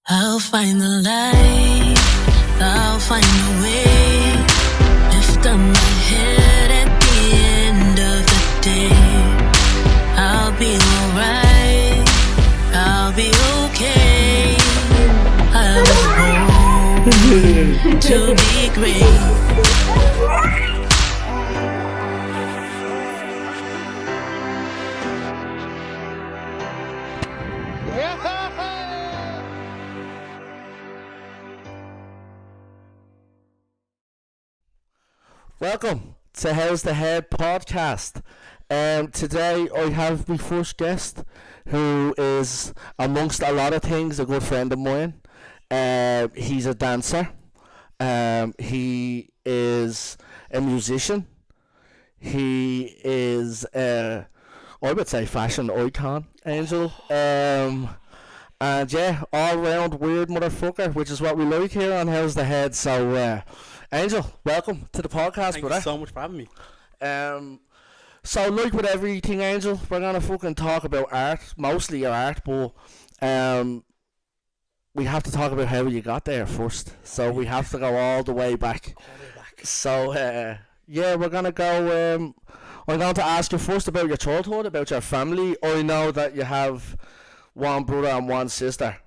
I'll find the light, I'll find a way. Lift up my head at the end of the day. I'll be alright, I'll be okay. I was born to be great. Welcome to How's the Head podcast. Today I have my first guest, who is, amongst a lot of things, a good friend of mine. He's a dancer. He is a musician. He is, I would say, fashion icon, Angel. And yeah, all round weird motherfucker, which is what we like here on How's the Head. So, Angel, welcome to the podcast, Thank brother. you so much for having me. So like with everything, Angel, we're gonna fucking talk about art, mostly your art, but we have to talk about how you got there first. So we have to go all the way back. So yeah, we're gonna go. I'm going to ask you first about your childhood, about your family. I know that you have one brother and one sister.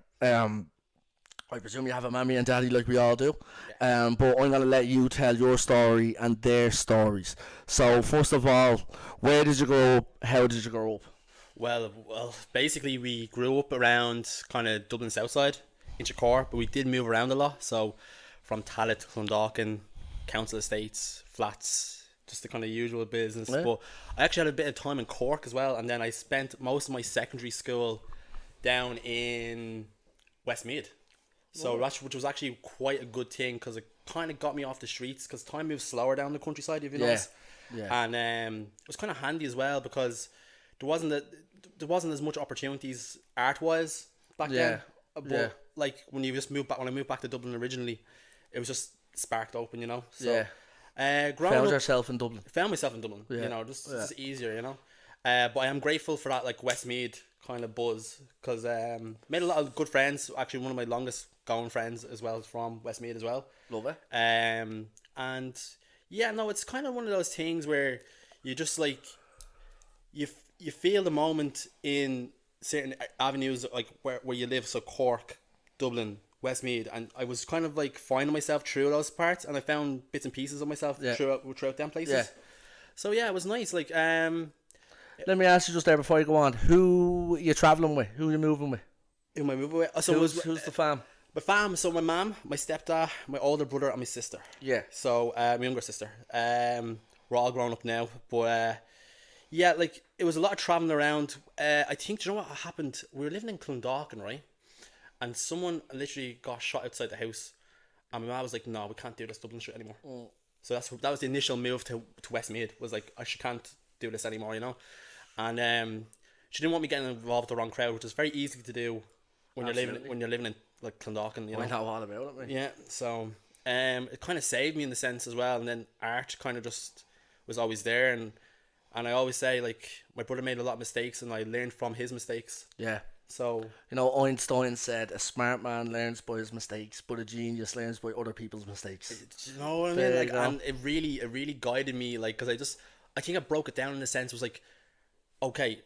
I presume you have a mammy and daddy like we all do. But I'm going to let you tell your story and their stories. So, first of all, where did you grow up? How did you grow up? Well, basically we grew up around kind of Dublin South Side, Inchicore, but we did move around a lot. So, from Tallaght to Clondalkin, council estates, flats, just the kind of usual business. Yeah. But I actually had a bit of time in Cork as well, and then I spent most of my secondary school down in Westmeath. So which was actually quite a good thing, because it kind of got me off the streets, because time moves slower down the countryside, if you notice. Yeah. And it was kind of handy as well, because there wasn't as much opportunities art wise back then. But like when I moved back to Dublin originally, it was just sparked open, you know. So Found yourself in Dublin. Found myself in Dublin, you know, just easier, you know. But I am grateful for that, like Westmeath kind of buzz, because made a lot of good friends. Actually, one of my longest going friends as well is from Westmeath as well. Love it. And yeah, no, it's kind of one of those things where you just like you feel the moment in certain avenues, like where you live. So Cork, Dublin, Westmeath, and I was kind of like finding myself through those parts, and I found bits and pieces of myself throughout them places. Yeah. So yeah, it was nice. Like Let me ask you just there before you go on. Who you travelling with? Who you moving with? in my move away. So Who's the fam? my fam. So my mum, my stepdad, my older brother, and my sister. Yeah. So my younger sister. We're all grown up now, but yeah, like it was a lot of traveling around. I think, do you know what happened? We were living in Clondalkin, right? And someone literally got shot outside the house, and my mum was like, "No, we can't do this Dublin shit anymore." So that was the initial move to Westmeath. Was like, she can't do this anymore, you know. And she didn't want me getting involved with the wrong crowd, which is very easy to do when you're living in like Clondalkin, you know. I know all about it, mate. Yeah, so it kind of saved me in the sense as well, and then art kind of just was always there, and I always say, like, my brother made a lot of mistakes, and I learned from his mistakes. Yeah. So You know, Einstein said, a smart man learns by his mistakes, but a genius learns by other people's mistakes. do you know what I There mean? you Like, go. and it really guided me, like, because I think I broke it down in the sense, it was like, okay,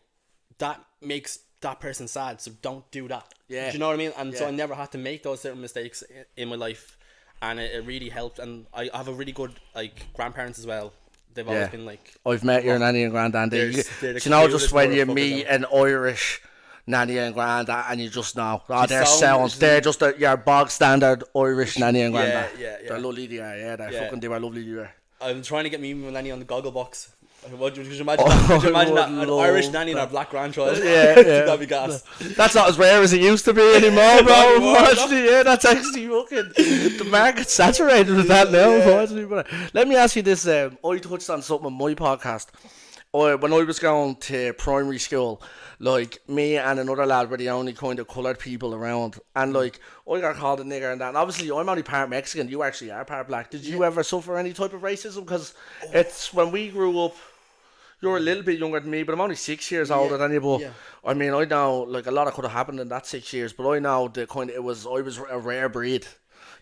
that makes that person sad, so don't do that. Yeah. Do you know what I mean? And so Yeah. I never had to make those certain mistakes in my life, and it really helped. And I have a really good, like, grandparents as well. They've always been like, I've met your nanny and granddad. They're Do the you know, just cutest when you motherfuckers meet ever. an Irish nanny and granddad, and you just know, She's they're sound, sound. They're just your bog standard Irish nanny and Yeah, granddad. yeah. They're lovely, they are. Yeah, they were lovely, they were. I'm trying to get me and Lenny on the goggle box. Could you imagine that? Could you imagine that? An Irish nanny and our black grandchild. Yeah. That'd be gas. That's not as rare as it used to be anymore, bro. Not anymore, Unfortunately, yeah, that's actually fucking the market's saturated with that now. Unfortunately, but let me ask you this: I touched on something on my podcast. When I was going to primary school, like, me and another lad were the only kind of coloured people around, and like, I got called a nigger and that. And obviously, I'm only part Mexican. You actually are part black. Did you ever suffer any type of racism? Because it's when we grew up. You're a little bit younger than me, but I'm only 6 years older than you. But yeah. I mean, I know like a lot could have happened in that 6 years, but I know the kind of I was a rare breed.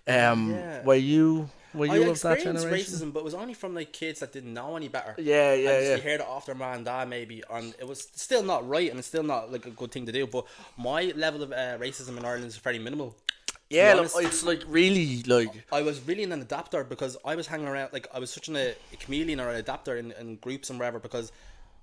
Yeah. Were you I of that experienced generation? racism, but it was only from like kids that didn't know any better. Yeah, yeah, And just yeah. you heard it off their mom and dad maybe, and it was still not right, and it's still not like a good thing to do. But my level of racism in Ireland is very minimal. Yeah, look, it's like really like I was really an adapter because I was hanging around, like I was such a chameleon or an adapter in groups and whatever, because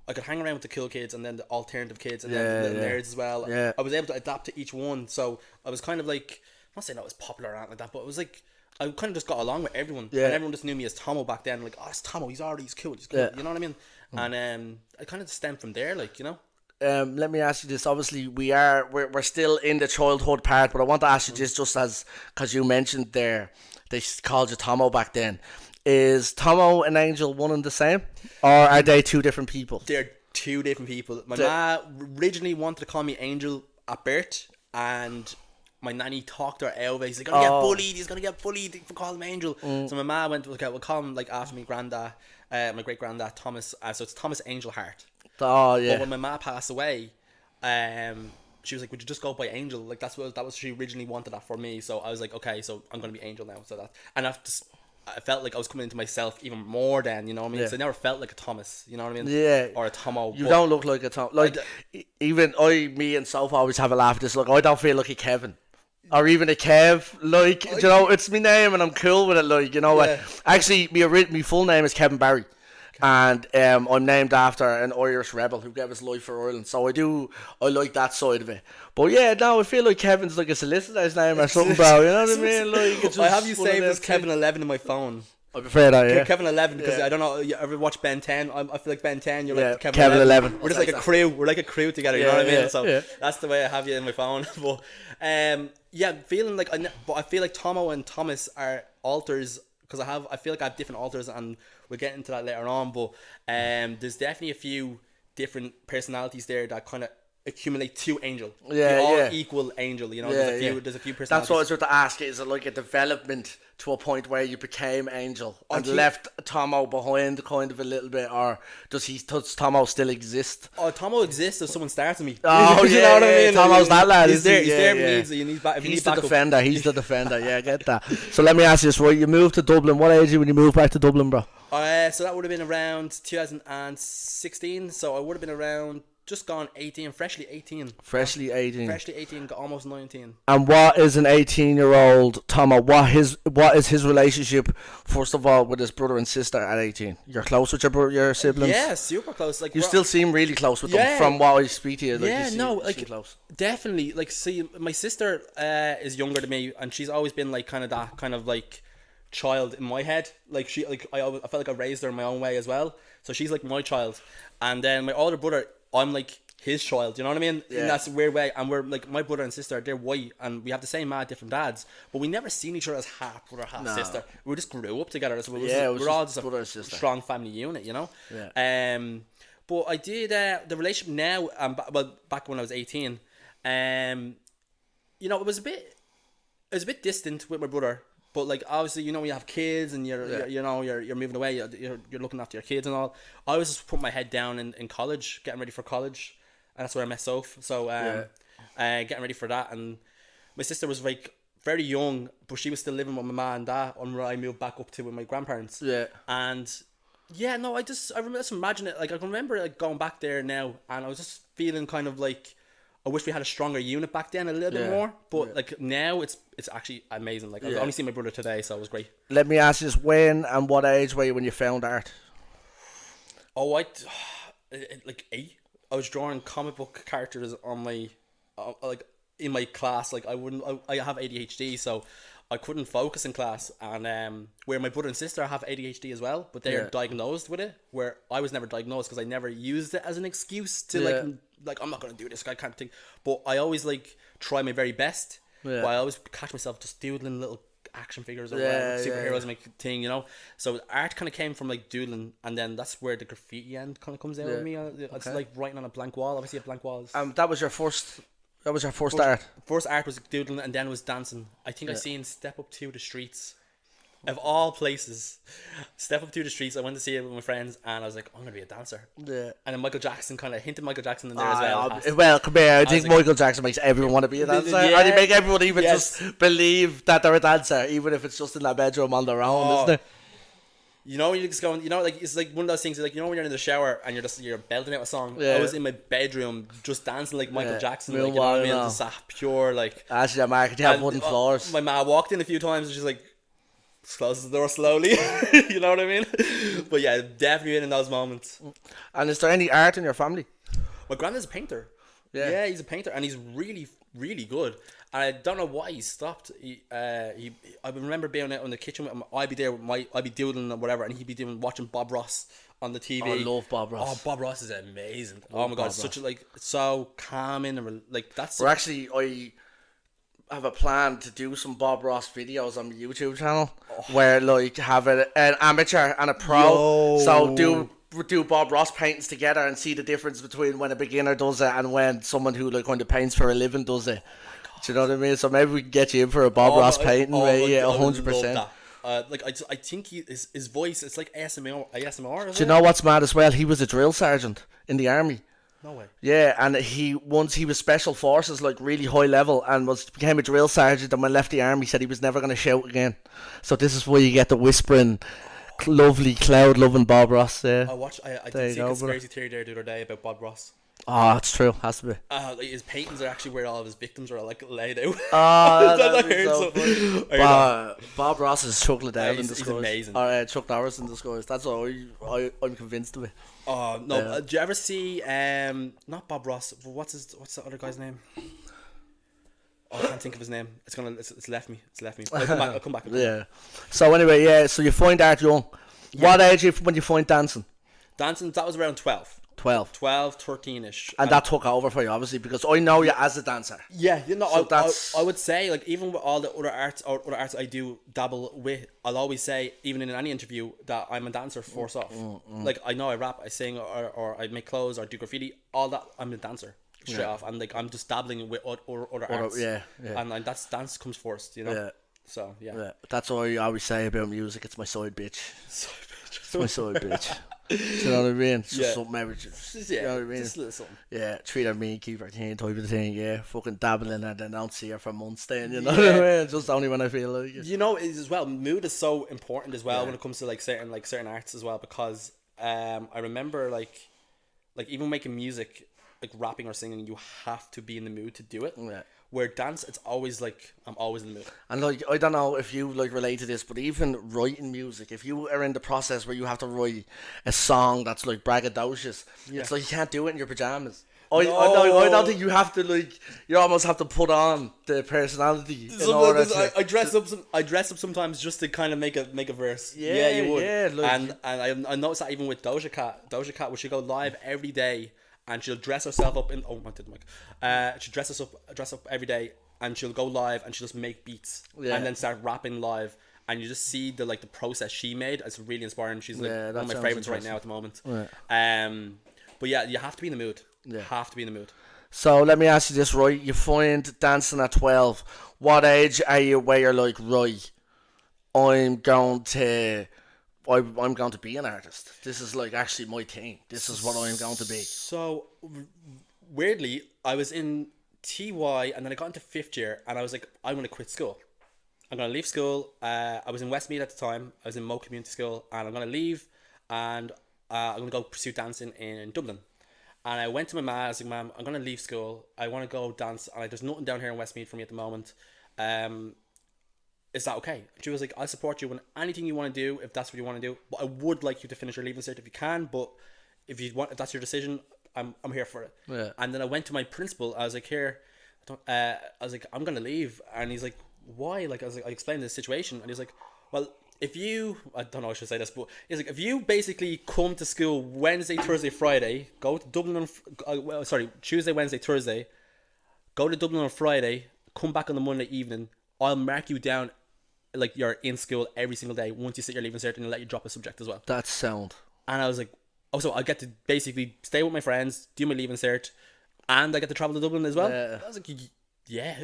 I could hang around with the cool kids and then the alternative kids and then the little nerds as well. Yeah. I was able to adapt to each one, so I was kind of like, I'm not saying I was popular or anything like that, but it was like I kind of just got along with everyone, and everyone just knew me as Tomo back then. Like, oh, it's Tomo, he's cool, you know what I mean? And I kind of stemmed from there, like, you know. let me ask you this. Obviously, we're still in the childhood part, but I want to ask you this, just as because you mentioned there, they called you Tomo back then. Is Tomo and Angel one and the same, or are they two different people? They're two different people. My ma originally wanted to call me Angel at birth, and my nanny talked her out of it. He's like, he's gonna get bullied for calling him Angel. So my ma went, okay, we'll call him like after me granddad, my great granddad Thomas. So it's Thomas Angel Hart. Oh yeah. But when my ma passed away, she was like, would you just go by Angel? Like that was she originally wanted that for me. So I was like, okay, so I'm gonna be Angel now. So that, and I felt like I was coming into myself even more then, you know what I mean? So I never felt like a Thomas, you know what I mean? Yeah. Or a Tomo. You don't look like a Tom. Like, even me and Soph always have a laugh at this. Like, I don't feel like a Kevin. Or even a Kev. Like, you know, it's my name and I'm cool with it. Like, you know, actually, my full name is Kevin Barry. And I'm named after an Irish rebel who gave his life for Ireland. So I like that side of it. But yeah, no, I feel like Kevin's like a solicitor's name or something, bro. You know what I mean? Like, it's just I have you saved as Kevin 11 in my phone. I prefer that, yeah. Kevin 11, because I don't know, you ever watch Ben 10? I feel like Ben 10, you're like Kevin 11. We're just like a crew. We're like a crew together, you know what I mean? So that's the way I have you in my phone. But feeling like, but I feel like Tomo and Thomas are alters, because I feel like I have different alters, and we'll get into that later on. But there's definitely a few different personalities there that kind of accumulate to Angel. They all equal Angel, you know. There's a few personalities. That's what I was about to ask. Is it like a development to a point where you became Angel and left Tomo behind kind of a little bit, or does Tomo still exist? Oh, Tomo exists if someone starts me. Oh, you know what I mean? Tomo's that lad. He's there. He's there if you need He's the defender. He's the defender. Yeah, I get that. So let me ask you this, right? You moved to Dublin. What age were you when you moved back to Dublin, bro? So that would have been around 2016. So I would have been around just gone 18, freshly 18. Freshly 18, got almost 19. And what is an 18-year-old Tomo? What is his relationship, first of all, with his brother and sister at 18? You're close with your siblings? Yeah, super close. Like, you still seem really close with them from what I speak to you. Like, you close. Definitely. Like, see, my sister is younger than me, and she's always been like kind of that kind of like child in my head. Like I felt like I raised her in my own way as well. So she's like my child, and then my older brother, I'm like his child, you know what I mean? Yeah. And that's a weird way. And we're like, my brother and sister, they're white, and we have the same mad different dads, but we never seen each other as half brother, half sister. We just grew up together. So we're all just a strong family unit, you know? Yeah. But I did the relationship now, back when I was 18, you know, it was a bit distant with my brother. But like, obviously, you know, when you have kids and you're moving away, you're looking after your kids and all. I was just putting my head down in college, getting ready for college, and that's where I met Soph. So getting ready for that, and my sister was like very young, but she was still living with my mum and dad when I moved back up to with my grandparents. Yeah. And I remember just imagine it. Like, I can remember like going back there now, and I was just feeling kind of like, I wish we had a stronger unit back then, a little bit more. But like now, it's actually amazing. Like, I've only seen my brother today, so it was great. Let me ask you this: when and what age were you when you found art? Oh, like 8. I was drawing comic book characters on my like in my class. Like, I have ADHD, so I couldn't focus in class. And where my brother and sister have ADHD as well, but they're diagnosed with it. Where I was never diagnosed because I never used it as an excuse to like I'm not gonna do this. I can't think. But I always like try my very best. But I always catch myself just doodling little action figures or superheroes make thing, you know. So art kind of came from like doodling, and then that's where the graffiti end kind of comes out with me. It's like writing on a blank wall. Obviously, a blank walls. That was your first. That was your first art. First art was doodling, and then was dancing. I think I seen Step Up to the Streets. of all places, step up through the streets. I went to see it with my friends, and I was like, I'm gonna be a dancer. Yeah. And then Michael Jackson kind of hinted Michael Jackson in there as well. Well, come here. I think like, Michael Jackson makes everyone want to be a dancer. Yeah. And he make everyone even Yes. just believe that they're a dancer, even if it's just in that bedroom on their own, isn't it? You know, when you're just going, you know, like it's like one of those things. Like, you know, when you're in the shower and you're belting out a song. Yeah. I was in my bedroom just dancing like Michael Yeah. Jackson. Real Like, you know what I mean? wild, Just pure like. Actually, Mark, you have And, wooden floors. My ma walked in a few times and she's like, closes the door slowly. You know what I mean? But yeah, definitely in those moments. And is there any art in your family? My granddad's a painter. Yeah. Yeah, he's a painter and he's really, really good. And I don't know why he stopped. I remember being out in the kitchen with him. I'd be there with I'd be doodling or whatever, and he'd be doing watching Bob Ross on the TV. I love Bob Ross. Oh, Bob Ross is amazing. Oh my god, Bob such a, like, so calming and like that's. We're actually, I have a plan to do some Bob Ross videos on my YouTube channel where like have an amateur and a pro. Yo. So do Bob Ross paintings together and see the difference between when a beginner does it and when someone who like kind of paints for a living does it. Do you know what I mean? So maybe we can get you in for a Bob Ross painting. Yeah, 100%. Like I think his voice, it's like ASMR. Do you know what's mad as well? He was a drill sergeant in the army. No way. Yeah, and once he was special forces, like really high level, and became a drill sergeant. And when left the army, said he was never going to shout again. So this is where you get the whispering, lovely cloud loving Bob Ross. Yeah. I did see a conspiracy theory there the other day about Bob Ross. Oh, it's true. Has to be. Like his paintings are actually where all of his victims are like laid out. Oh, That's I heard so. Bob Ross is Chuck Liddell in he's disguise. amazing. Or Chuck Norris in disguise. That's all I'm convinced of it. Oh no! Do you ever see not Bob Ross? What's the other guy's name? Oh, I can't think of his name. It's left me. I'll come back. Yeah. So anyway, yeah. So you find art young. Yeah. What age when you find dancing? Dancing, that was around 12. 12, 13ish, and that took over for you, obviously, because I know you as a dancer. Yeah, you know, so I would say, like, even with all the other arts I do dabble with, I'll always say, even in any interview, that I'm a dancer first off. Like, I know I rap, I sing, or I make clothes, or do graffiti, all that. I'm a dancer straight off, and like I'm just dabbling with other arts. Yeah. And that's dance comes first, you know. Yeah. So yeah. That's what I always say about music. It's my side bitch. It's my side bitch. Do you know what I mean? It's just something you know what I mean? Just a little something. Yeah, treat her mean, keep her clean type of thing, yeah. Fucking dabbling and then don't see her for months then, you know what I mean? Just only when I feel like it. You know, as well, mood is so important as well when it comes to like certain arts as well, because I remember like even making music, like rapping or singing, you have to be in the mood to do it. Yeah. Where dance, it's always like I'm always in the mood. And like I don't know if you like relate to this, but even writing music, if you are in the process where you have to write a song that's like braggadocious, it's like you can't do it in your pajamas. I don't think you have to, like, you almost have to put on the personality in order to. I dress up sometimes just to kind of make a verse. Yeah, you would. Yeah, like, and I noticed that even with Doja Cat, when she go live every day. And she'll dress herself up in. Oh, I did the mic. She'll dress up every day, and she'll go live, and she'll just make beats, and then start rapping live. And you just see the process she made. It's really inspiring. She's like one of my favorites right now at the moment. Yeah. But yeah, you have to be in the mood. Yeah. Have to be in the mood. So let me ask you this, right? You find dancing at 12. What age are you where you're like, right, I'm going to be an artist. This is like actually my thing. This is what I'm going to be. So weirdly, I was in TY and then I got into 5th year and I was like, I'm going to quit school. I'm going to leave school. I was in Westmeath at the time. I was in Moe Community School and I'm going to leave and I'm going to go pursue dancing in Dublin. And I went to my mum. I was like, Mum, I'm going to leave school. I want to go dance. And there's nothing down here in Westmeath for me at the moment. Is that okay? She was like, I'll support you in anything you want to do if that's what you want to do. But I would like you to finish your leaving cert if you can. But if that's your decision, I'm here for it. Yeah. And then I went to my principal. I was like, I'm gonna leave. And he's like, why? Like, I explained the situation, and he's like, well, if you, I don't know how I should say this, but he's like, if you basically come to school Wednesday, Thursday, Friday, go to Dublin on Tuesday, Wednesday, Thursday, go to Dublin on Friday, come back on the Monday evening, I'll mark you down like you're in school every single day once you sit your leaving cert, and let you drop a subject as well. That's sound. And I was like, oh, so I get to basically stay with my friends, do my leaving cert, and I get to travel to Dublin as well. I was like, yeah,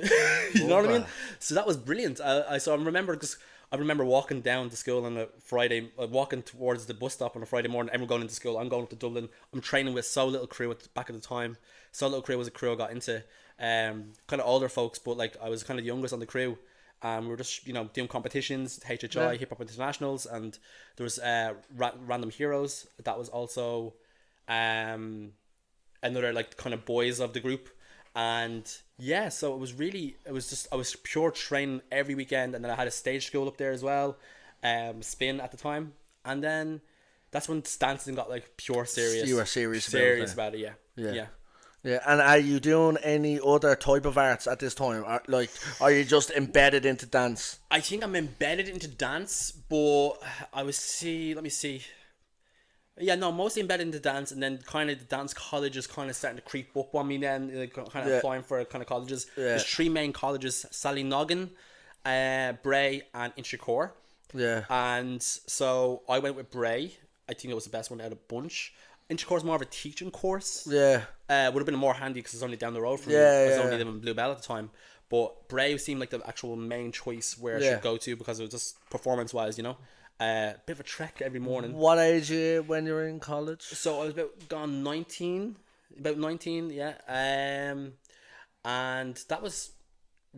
you know what I mean. So that was brilliant. I remember because I remember walking down to school on a Friday, walking towards the bus stop on a Friday morning. Everyone going into school. I'm going up to Dublin. I'm training with So Little Crew at the back of the time. So Little Crew was a crew I got into, kind of older folks, but like I was kind of the youngest on the crew. We were just doing competitions, HHI, Hip Hop Internationals, and there was Random Heroes. That was also another like kind of boys of the group. And yeah, so it was I was pure training every weekend, and then I had a stage school up there as well, spin at the time, and then that's when dancing got like pure serious. You were serious about it, yeah. Yeah, and are you doing any other type of arts at this time? Are you just embedded into dance? I think I'm embedded into dance, but let me see. Yeah, no, mostly embedded into dance, and then kind of the dance colleges kind of starting to creep up on me then, like, kind of applying for kind of colleges. Yeah. There's 3 main colleges, Sallynoggin, Bray, and Inchicore. Yeah. And so I went with Bray. I think it was the best one out of the bunch. Inchicore is more of a teaching course. Yeah. Would have been more handy because it's only down the road from me. Yeah, I was only living in Bluebell at the time. But Bray seemed like the actual main choice where I should go to because it was just performance-wise, bit of a trek every morning. What age are you when you were in college? So I was about 19, yeah. And that was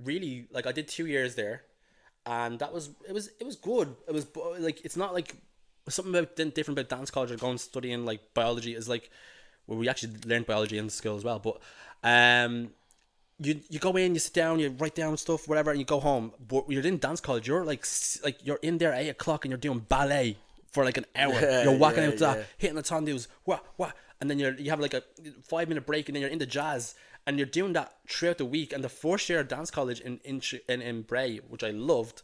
really like I did 2 years there, and it was good. It was like it's not like something different about dance college or going studying like biology is like where we actually learned biology in school as well. But you go in, you sit down, you write down stuff, whatever, and you go home. But you're in dance college, you're like you're in there at 8 o'clock and you're doing ballet for like an hour. You're walking out that, hitting the tondus, what, and then you have like a 5-minute break, and then you're into jazz, and you're doing that throughout the week. And the first year of dance college in Bray, which I loved,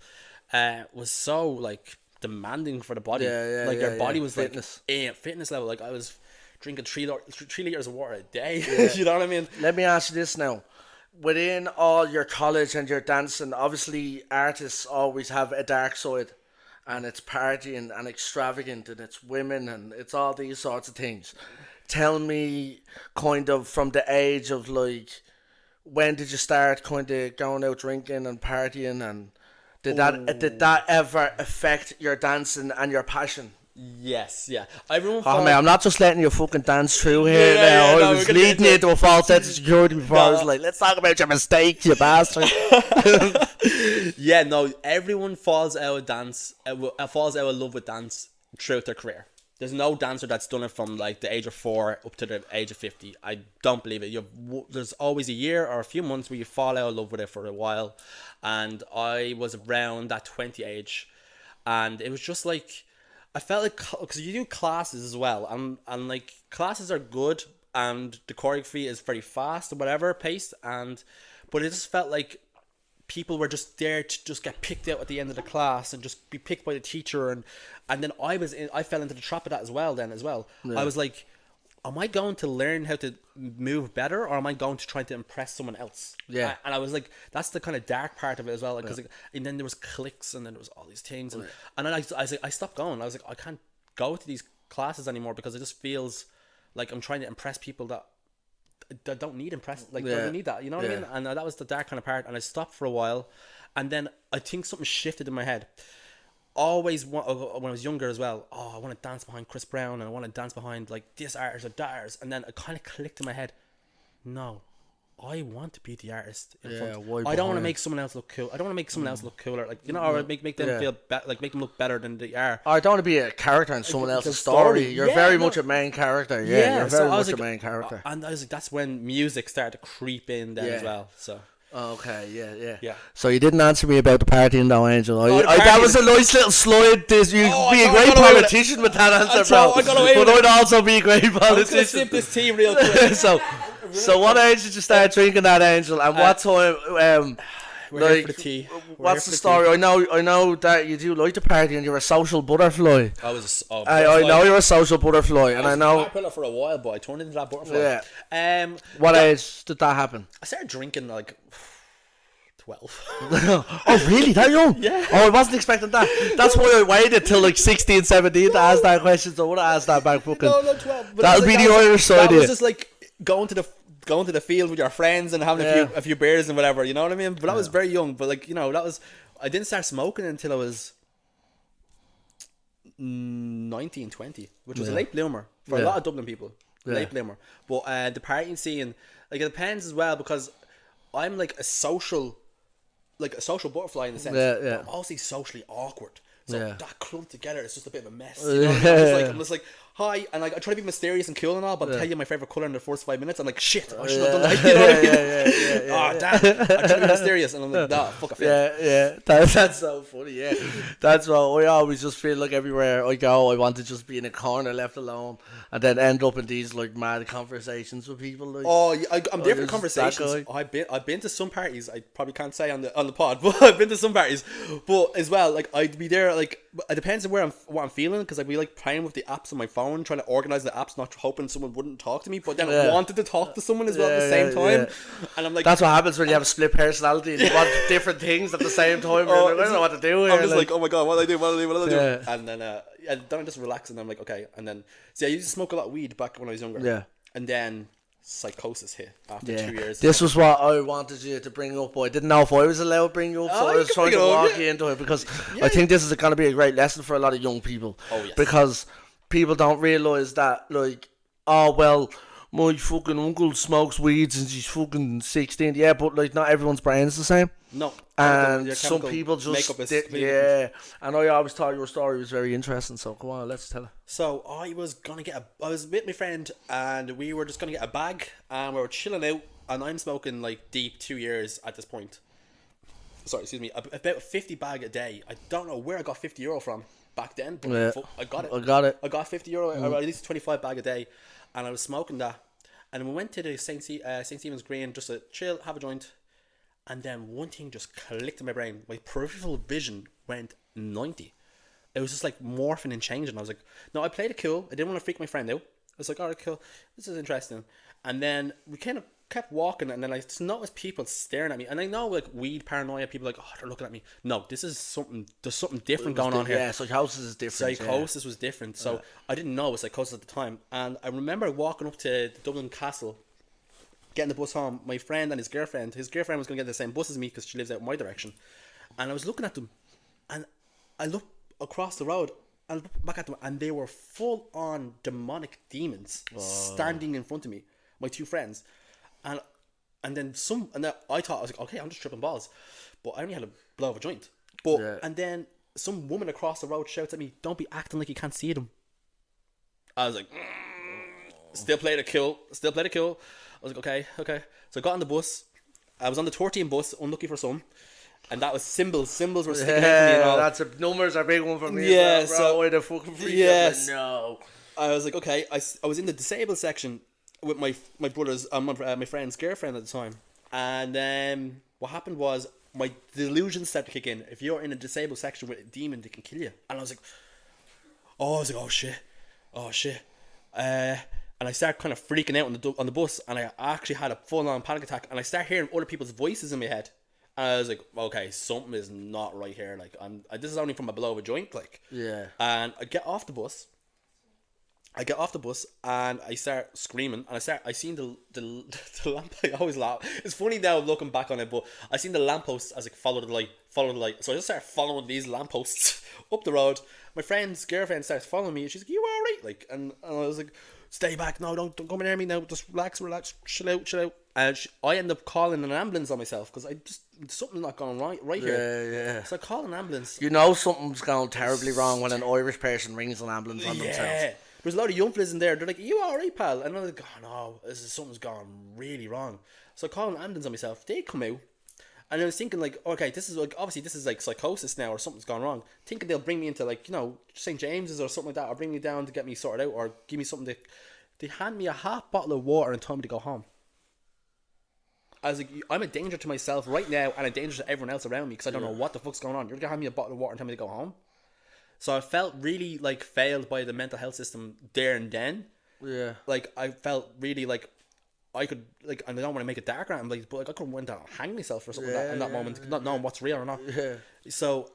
was so like demanding for the body. Your body was fitness. Like fitness level. Like I was drinking 3 liters of water a day. You know what I mean? Let me ask you this now. Within all your college and your dancing, obviously artists always have a dark side, and it's partying and extravagant, and it's women, and it's all these sorts of things. Tell me, kind of from the age of like, when did you start kind of going out drinking and partying, and did that ever affect your dancing and your passion? Yes, yeah. Everyone. Man, I'm not just letting you fucking dance through here now. I was leading you into a false sense of security before. I was like, let's talk about your mistakes, you bastard. Yeah, no. Everyone falls out of dance. Falls out of love with dance throughout their career. There's no dancer that's done it from like the age of 4 up to the age of 50. I don't believe it. There's always a year or a few months where you fall out of love with it for a while, and I was around that 20 age, and it was just like. I felt like, because you do classes as well, and like classes are good, and the choreography is very fast and whatever paced, but it just felt like people were just there to just get picked out at the end of the class and just be picked by the teacher, and then I fell into the trap of that as well. Yeah. I was like, am I going to learn how to move better, or am I going to try to impress someone else? Yeah. And I was like, that's the kind of dark part of it as well. Because and then there was cliques, and then there was all these things. And then I stopped going. I was like, I can't go to these classes anymore because it just feels like I'm trying to impress people that don't need don't need that. You know what I mean? And that was the dark kind of part. And I stopped for a while. And then I think something shifted in my head. Always when I was younger as well, I want to dance behind Chris Brown, and I want to dance behind like this artist or that artist, and then it kind of clicked in my head, no, I want to be the artist in front. I don't want to make someone else look cool. I don't want to make someone else look cooler, like or make them feel like make them look better than they are. I don't want to be a character in someone else's story. You're very much a main character. You're very much a main character. And I was like, that's when music started to creep in then as well. So. Okay, yeah. So you didn't answer me about the partying though, Angel. That was a nice little slide. You'd be a great politician with that answer, bro. But I'd also be a great politician. I'm gonna sip this tea real quick. So what age did you start drinking that, Angel? And what time? We're here for the tea. What's the story? I know that you do like to party, and you're a social butterfly. I know you're a social butterfly, and I know. I was a caterpillar for a while, but I turned into that butterfly. Yeah. What age did that happen? I started drinking like 12. Oh, really? That young? Yeah. Oh, I wasn't expecting that. That's why I waited till like 16, 17 to ask that question. So I would have asked that back fucking. No, 12. That'll be the Irish side. That was just like going to going to the field with your friends and having a few beers and whatever, you know what I mean? But I was very young, but like, you know, I didn't start smoking until I was 19, 20, which was a late bloomer for a lot of Dublin people. Late bloomer. But the partying scene, like, it depends as well, because I'm like a social butterfly in the sense, but I'm also socially awkward. So that clumped together, it's just a bit of a mess. You know what I mean? I'm just like, hi, and like I try to be mysterious and cool and all, but I'll tell you my favorite color in the first 5 minutes. I'm like, shit, I should have done that. You know what I mean? Oh damn, I try to be mysterious, and I'm like, nah, fuck, I failed. That's so funny. Yeah, that's what I always just feel like everywhere I go, I want to just be in a corner, left alone, and then end up in these like mad conversations with people. Like, I'm different conversations. I've been to some parties. I probably can't say on the pod, but I've been to some parties. But as well, like I'd be there. Like it depends on what I'm feeling, because I'd be like playing with the apps on my phone, trying to organize the apps, not hoping someone wouldn't talk to me, but then I wanted to talk to someone as well at the same time. And I'm like, that's what happens when you have a split personality and you want different things at the same time. I don't know what to do. I'm just like, oh my god, what do I do? And then then I just relax, and I'm like, okay. And then I used to smoke a lot of weed back when I was younger. Yeah. And then psychosis hit after 2 years. This was what I wanted you to bring up, but I didn't know if I was allowed to bring you up, so I was trying to walk you into it, because I think this is going to be a great lesson for a lot of young people. Oh, yes. Because people don't realise that, like, oh, well, my fucking uncle smokes weed since he's fucking 16. Yeah, but, like, not everyone's brain's the same. No. And some people just... And I always thought your story was very interesting, so come on, let's tell it. So, I was with my friend, and we were just going to get a bag, and we were chilling out, and I'm smoking, like, deep 2 years at this point. Sorry, excuse me. About 50 bag a day. I don't know where I got €50 from back then, but I got it. I got €50, or at least 25 bag a day, and I was smoking that. And we went to the St. Stephen's Green just to chill, have a joint. And then one thing just clicked in my brain. My peripheral vision went 90. It was just like morphing and changing. I was like, no, I played it cool. I didn't want to freak my friend out. I was like, all right, cool. This is interesting. And then we kind of kept walking, and then I just noticed people staring at me. And I know, like, weed paranoia, people are like, oh, they're looking at me. No, there's something different going on here. Yeah, psychosis is different. Psychosis was different. So I didn't know it was psychosis at the time. And I remember walking up to the Dublin Castle, getting the bus home. My friend and his girlfriend was going to get the same bus as me because she lives out in my direction. And I was looking at them, and I looked across the road and looked back at them, and they were full on demonic demons standing in front of me, my two friends. And then I thought, I was like, okay, I'm just tripping balls, but I only had a blow of a joint. And then some woman across the road shouts at me, "Don't be acting like you can't see them." I was like, still played it cool. I was like, okay. So I got on the bus. I was on the 13 bus, unlucky for some, and that was symbols. Symbols were sticking out to me and all. Numbers are a big one for me. Yeah, so why the fucking freak? Yes. Like, no. I was like, okay. I was in the disabled section with my brother's my friend's girlfriend at the time, and what happened was my delusions started to kick in. If you're in a disabled section with a demon, they can kill you. And I was like, oh shit. And I started kind of freaking out on the bus, and I actually had a full-on panic attack, and I started hearing other people's voices in my head, and I was like, okay, something is not right here. Like, this is only from a blow of a joint, like. Yeah. And I get off the bus, and I start screaming, and I seen the lamp. I always laugh. It's funny now looking back on it, but I seen the lampposts as like follow the light. So I just started following these lampposts up the road. My friend's girlfriend starts following me, and she's like, "You alright?" Like, and I was like, "Stay back! No, don't come near me now. Just relax, chill out." And I end up calling an ambulance on myself because something's not going right here. Yeah. So I call an ambulance. You know something's going terribly wrong when an Irish person rings an ambulance on themselves. There's a lot of young fellas in there. They're like, "Are you alright, pal?" And I'm like, "Oh no, something's gone really wrong." So I call an ambulance on myself. They come out. And I was thinking, like, okay, this is like psychosis now, or something's gone wrong. Thinking they'll bring me into, like, you know, St. James's or something like that, or bring me down to get me sorted out, or give me something they hand me a half bottle of water and told me to go home. I was like, I'm a danger to myself right now, and a danger to everyone else around me, because I don't know what the fuck's going on. You're gonna hand me a bottle of water and tell me to go home? So I felt really, like, failed by the mental health system there and then. Yeah. Like, I felt really, like, I could, like, and I don't want to make it darker, but like, I could have went down and hang myself or something in that moment, not knowing what's real or not. Yeah. So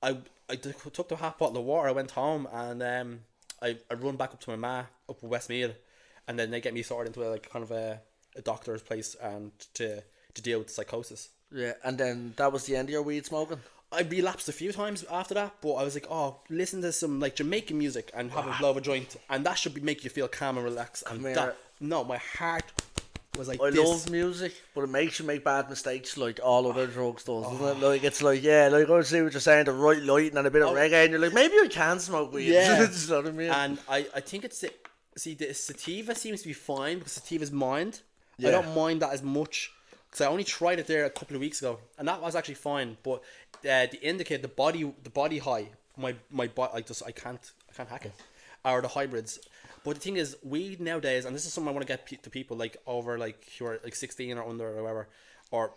I took the half bottle of water, I went home, and I run back up to my ma up in Westmead, and then they get me sorted into a, like, kind of a a doctor's place and to deal with psychosis. Yeah, and then that was the end of your weed smoking? I relapsed a few times after that, but I was like, oh, listen to some like Jamaican music and have a blow of a joint, and that should make you feel calm and relaxed. And no, my heart was like, I this. love music, but it makes you make bad mistakes like all other drugs does, doesn't it? Like, it's like, yeah, like I see what you're saying, the right lighting and a bit of reggae, and you're like, maybe I can smoke weed. Yeah. You know what I mean? And I think it's the sativa seems to be fine because sativa's mind. Yeah. I don't mind that as much because I only tried it there a couple of weeks ago, and that was actually fine. But the indica, the body high, my body, I can't hack it, or the hybrids. But the thing is, weed nowadays, and this is something I want to get to people like over like who are like 16 or under or whatever, or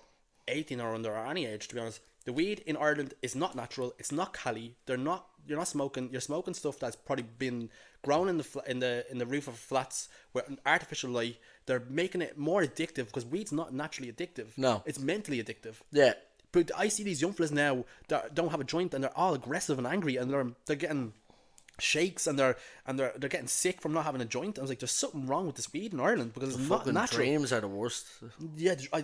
18 or under or any age. To be honest, the weed in Ireland is not natural. It's not cali. You're not smoking. You're smoking stuff that's probably been grown in the roof of flats with an artificial light. They're making it more addictive because weed's not naturally addictive. No, it's mentally addictive. Yeah. But I see these young fellas now that don't have a joint and they're all aggressive and angry and they're getting shakes and they're getting sick from not having a joint. I was like, there's something wrong with this weed in Ireland because it's not natural. Dreams are the worst. Yeah, I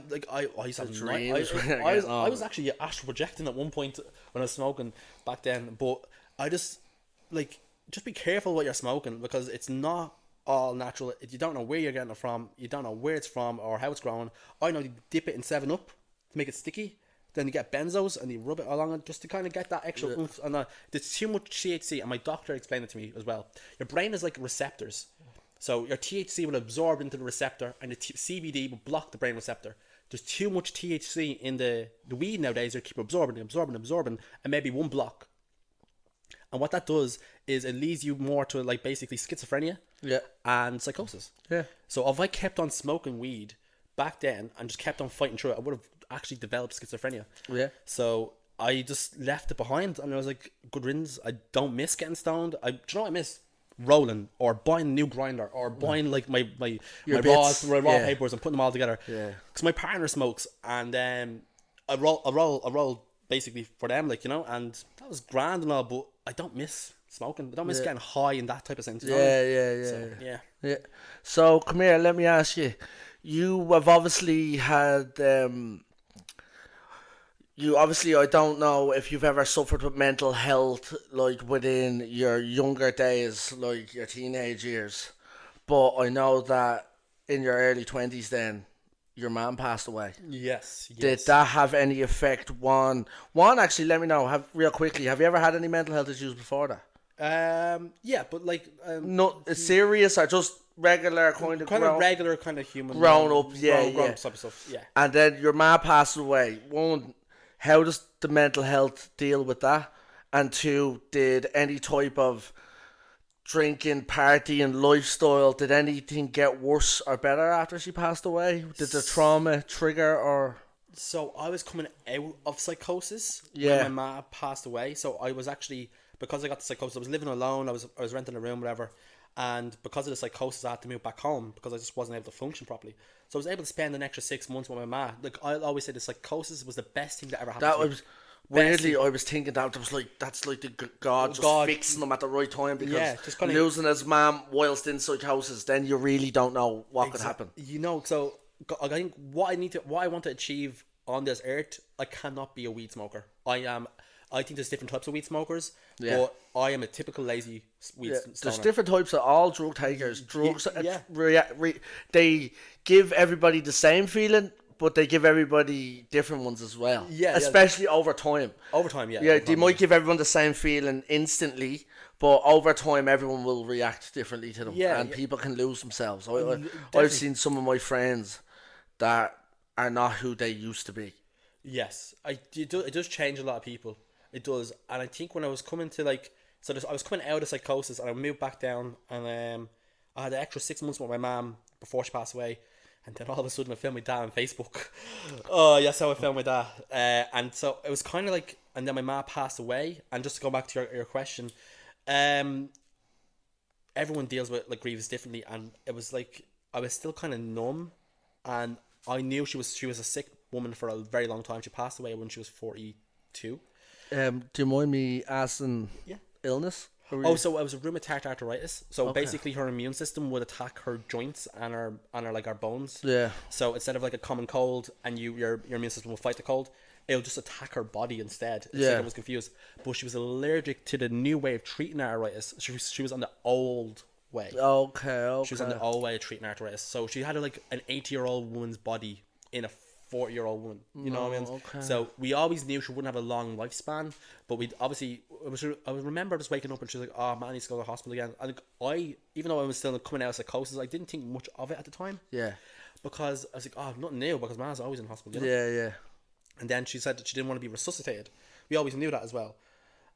used to have dreams. I was actually astral projecting at one point when I was smoking back then, but I just be careful what you're smoking because it's not all natural. You don't know where you're getting it from, you don't know where it's from or how it's grown. I know you dip it in 7-Up to make it sticky. Then you get benzos and you rub it along it just to kind of get that extra oomph. And there's too much THC, and my doctor explained it to me as well. Your brain is like receptors. So your THC will absorb into the receptor, and the CBD will block the brain receptor. There's too much THC in the weed nowadays. They keep absorbing, and maybe one block. And what that does is it leads you more to like basically schizophrenia and psychosis. Yeah. So if I kept on smoking weed back then and just kept on fighting through it, I would have actually developed schizophrenia. Yeah. So I just left it behind and I was like, good riddance. I don't miss getting stoned. Do you know what I miss? Rolling or buying a new grinder or buying like my raw papers and putting them all together. Yeah. Because my partner smokes and I roll basically for them, like, you know, and that was grand and all, but I don't miss smoking. I don't miss getting high in that type of sense. Yeah. So come here, let me ask you. You have obviously had I don't know if you've ever suffered with mental health like within your younger days, like your teenage years, but I know that in your early 20s then your mum passed away. Yes. Did that have any effect? One actually, let me know, real quickly, have you ever had any mental health issues before that? Yeah, but like not serious or just regular kind of regular kind of human grown up type of stuff. Yeah. And then your ma passed away. One, how does the mental health deal with that? And two, did any type of drinking, partying, lifestyle, did anything get worse or better after she passed away? Did the trauma trigger or? So I was coming out of psychosis when my ma passed away. So I was actually, because I got the psychosis, I was living alone. I was renting a room, whatever. And because of the psychosis, I had to move back home because I just wasn't able to function properly. So I was able to spend an extra 6 months with my ma. Like I always say, the psychosis was the best thing that ever happened. That was weirdly, I was thinking that's like the God fixing them at the right time, because just kind of losing his mom whilst in psychosis, then you really don't know what could happen. You know, so I think what I want to achieve on this earth, I cannot be a weed smoker. I think there's different types of weed smokers, but I am a typical lazy weed stoner. There's different types of all drug takers. Drugs, they give everybody the same feeling, but they give everybody different ones as well. Yeah, especially over time. Over time, yeah. Yeah, they might give everyone the same feeling instantly, but over time, everyone will react differently to them, and people can lose themselves. I've seen some of my friends that are not who they used to be. Yes, it does change a lot of people. It does, and I think when I was coming to I was coming out of psychosis and I moved back down, and I had an extra 6 months with my mum before she passed away, and then all of a sudden I found my dad on Facebook. Oh, yes, how I found my dad, and so it was kind of like, and then my mum passed away, and just to go back to your question, everyone deals with like grievance differently, and it was like I was still kind of numb, and I knew she was a sick woman for a very long time. She passed away when she was 42. Do you mind me asking illness? Oh, so it was a rheumatoid arthritis. So Okay. basically, her immune system would attack her joints and her like our bones. Yeah. So instead of like a common cold, and your immune system will fight the cold, it'll just attack her body instead. It's like Yeah. I was confused, but she was allergic to the new way of treating arthritis. She was on the old way. Okay. She was on the old way of treating arthritis. So she had like an 80-year-old woman's body in a 40-year-old woman. You know what I mean? Okay. So we always knew she wouldn't have a long lifespan, but we obviously I remember just waking up and she was like, "Oh man, I need to go to the hospital again." And I, even though I was still coming out of psychosis, I didn't think much of it at the time Yeah. because I was like, "Oh, nothing new," because man's always in hospital. You know? Yeah. And then she said that she didn't want to be resuscitated. We always knew that as well.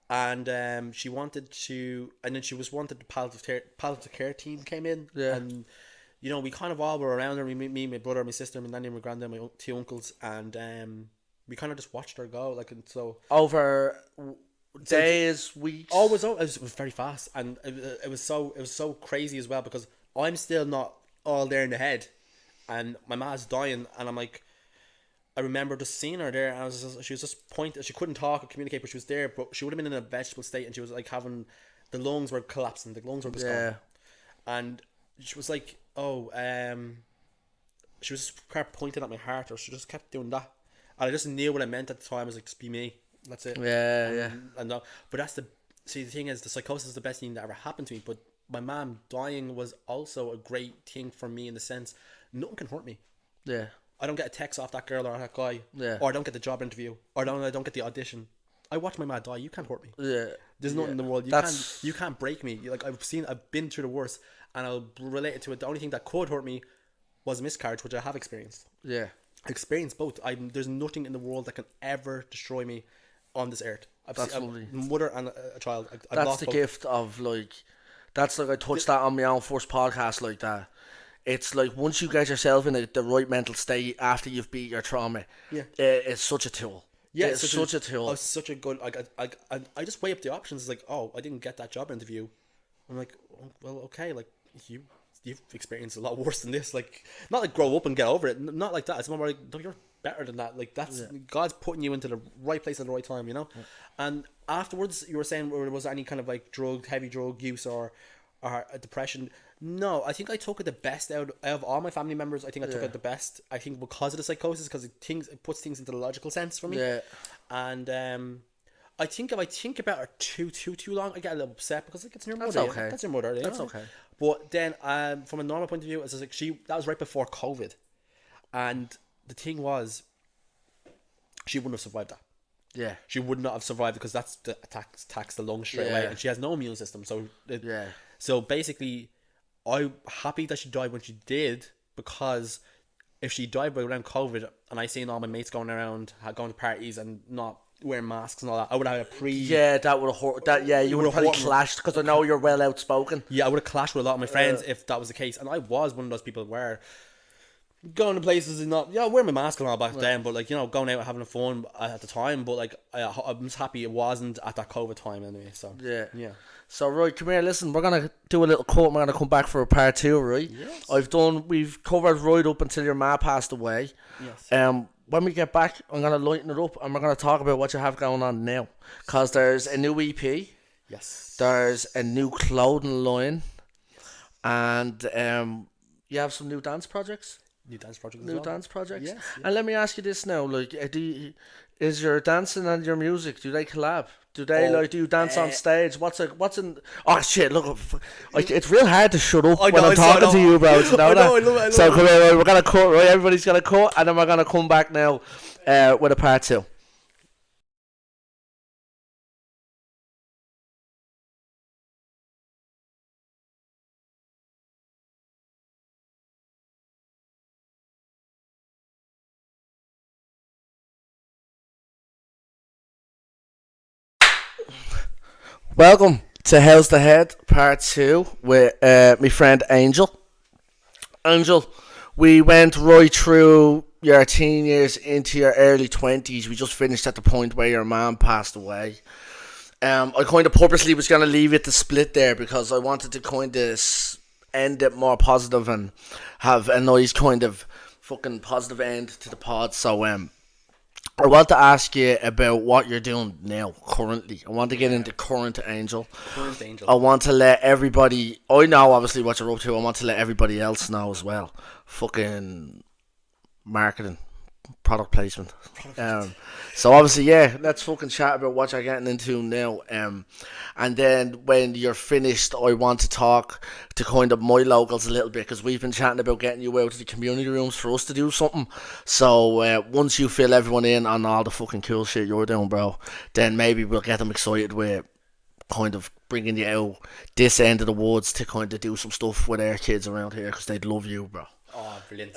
And she wanted to, and then she was wanted the palliative care team came in. Yeah. And you know, we kind of all were around her. Me, my brother, my sister, my nanny, my granddad, my two uncles, and we kind of just watched her go. Like, and so Over days, weeks. it was very fast, and it was so crazy as well because I'm still not all there in the head, and my ma's dying, and I'm like, I remember just seeing her there, and she was just pointing. She couldn't talk or communicate, but she was there. But she would have been in a vegetable state, and she was like having the lungs were collapsing. The lungs were just gone, and she was like, she was just kept pointing at my heart, or she just kept doing that, and I just knew what I meant at the time. I was like, just be me. That's it. Yeah. And but that's the thing is, the psychosis is the best thing that ever happened to me. But my mom dying was also a great thing for me in the sense nothing can hurt me. Yeah. I don't get a text off that girl or that guy. Yeah. Or I don't get the job interview. Or I don't get the audition. I watch my mom die. You can't hurt me. Yeah. There's nothing in the world. That's- You can't break me. Like I've been through the worst, and I'll relate it to it. The only thing that could hurt me was a miscarriage, which I have experienced. Yeah. I experienced both. There's nothing in the world that can ever destroy me on this earth. That's seen lovely. a mother and a child. I've That's lost the both. gift of like. That's like I touched that on my own first podcast like that. It's like once you get yourself in the right mental state after you've beat your trauma, it's such a tool. Yeah, it's such a tool. It's such a good. I just weigh up the options. It's like, oh, I didn't get that job interview. I'm like, oh, well, okay, like you've experienced a lot worse than this. Like, not like grow up and get over it. Not like that. It's more like, no, you're better than that. Like that's God's putting you into the right place at the right time. You know. Yeah. And afterwards, you were saying, was there any kind of like heavy drug use or depression? No, I think I took it the best out of all my family members. I think I took it the best. I think because of the psychosis, because it puts things into the logical sense for me. Yeah. And I think if I think about it too long, I get a little upset because like, it's your mother. That's okay. That's your mother. That's okay. But then, from a normal point of view, it's just like that was right before COVID, and the thing was, she wouldn't have survived that. Yeah. She would not have survived because that's the attacks the lungs straight away, and she has no immune system. So So basically, I'm happy that she died when she did, because if she died by around COVID and I seen all my mates going around going to parties and not wearing masks and all that, I would have had a Yeah, that would have hurt. That you would have probably clashed because I know you're well outspoken. Yeah, I would have clashed with a lot of my friends if that was the case, and I was one of those people where going to places and not wearing my mask and all back then, but like going out and having fun at the time. But like I'm just happy it wasn't at that COVID time anyway. So yeah. So right, come here. Listen, we're gonna do a little cut. We're gonna come back for a part 2, right? Yes. We've covered right up until your ma passed away. Yes. When we get back, I'm gonna lighten it up and we're gonna talk about what you have going on now, cause there's a new EP. Yes. There's a new clothing line, and you have some new dance projects. New dance project. Dance projects. Yes. And let me ask you this now: like, is your dancing and your music, do they collab? Do they do you dance on stage? What's in? Oh shit! Look, it's real hard to shut up when I'm talking to you, bro. You know that? I love it. So come here, right, we're gonna cut. Right, everybody's gonna cut, and then we're gonna come back now with a part 2. Welcome to How's the Head part 2 with my friend Angel. Angel, we went right through your teen years into your early 20s. We just finished at the point where your mom passed away. I kind of purposely was going to leave it to split there because I wanted to kind of end it more positive and have a nice kind of fucking positive end to the pod. So I want to ask you about what you're doing now, currently. I want to get into current Angel. Current Angel. I want to let everybody. I know obviously what you're up to. I want to let everybody else know as well. Fucking marketing, product placement. So obviously, yeah, let's fucking chat about what you're getting into now. And then when you're finished, I want to talk to kind of my locals a little bit because we've been chatting about getting you out to the community rooms for us to do something. So once you fill everyone in on all the fucking cool shit you're doing, bro, then maybe we'll get them excited with kind of bringing you out this end of the woods to kind of do some stuff with our kids around here because they'd love you, bro. Oh, brilliant.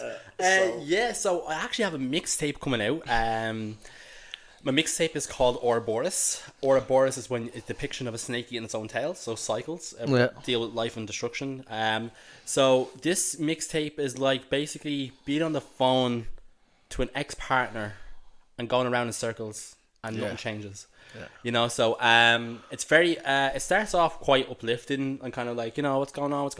So I actually have a mixtape coming out. My mixtape is called Ouroboros. Ouroboros is when it's a depiction of a snake eating its own tail, so cycles, deal with life and destruction. So this mixtape is like basically being on the phone to an ex-partner and going around in circles and nothing changes. Yeah. You know, so it's very it starts off quite uplifting and kind of like, you know, what's going on,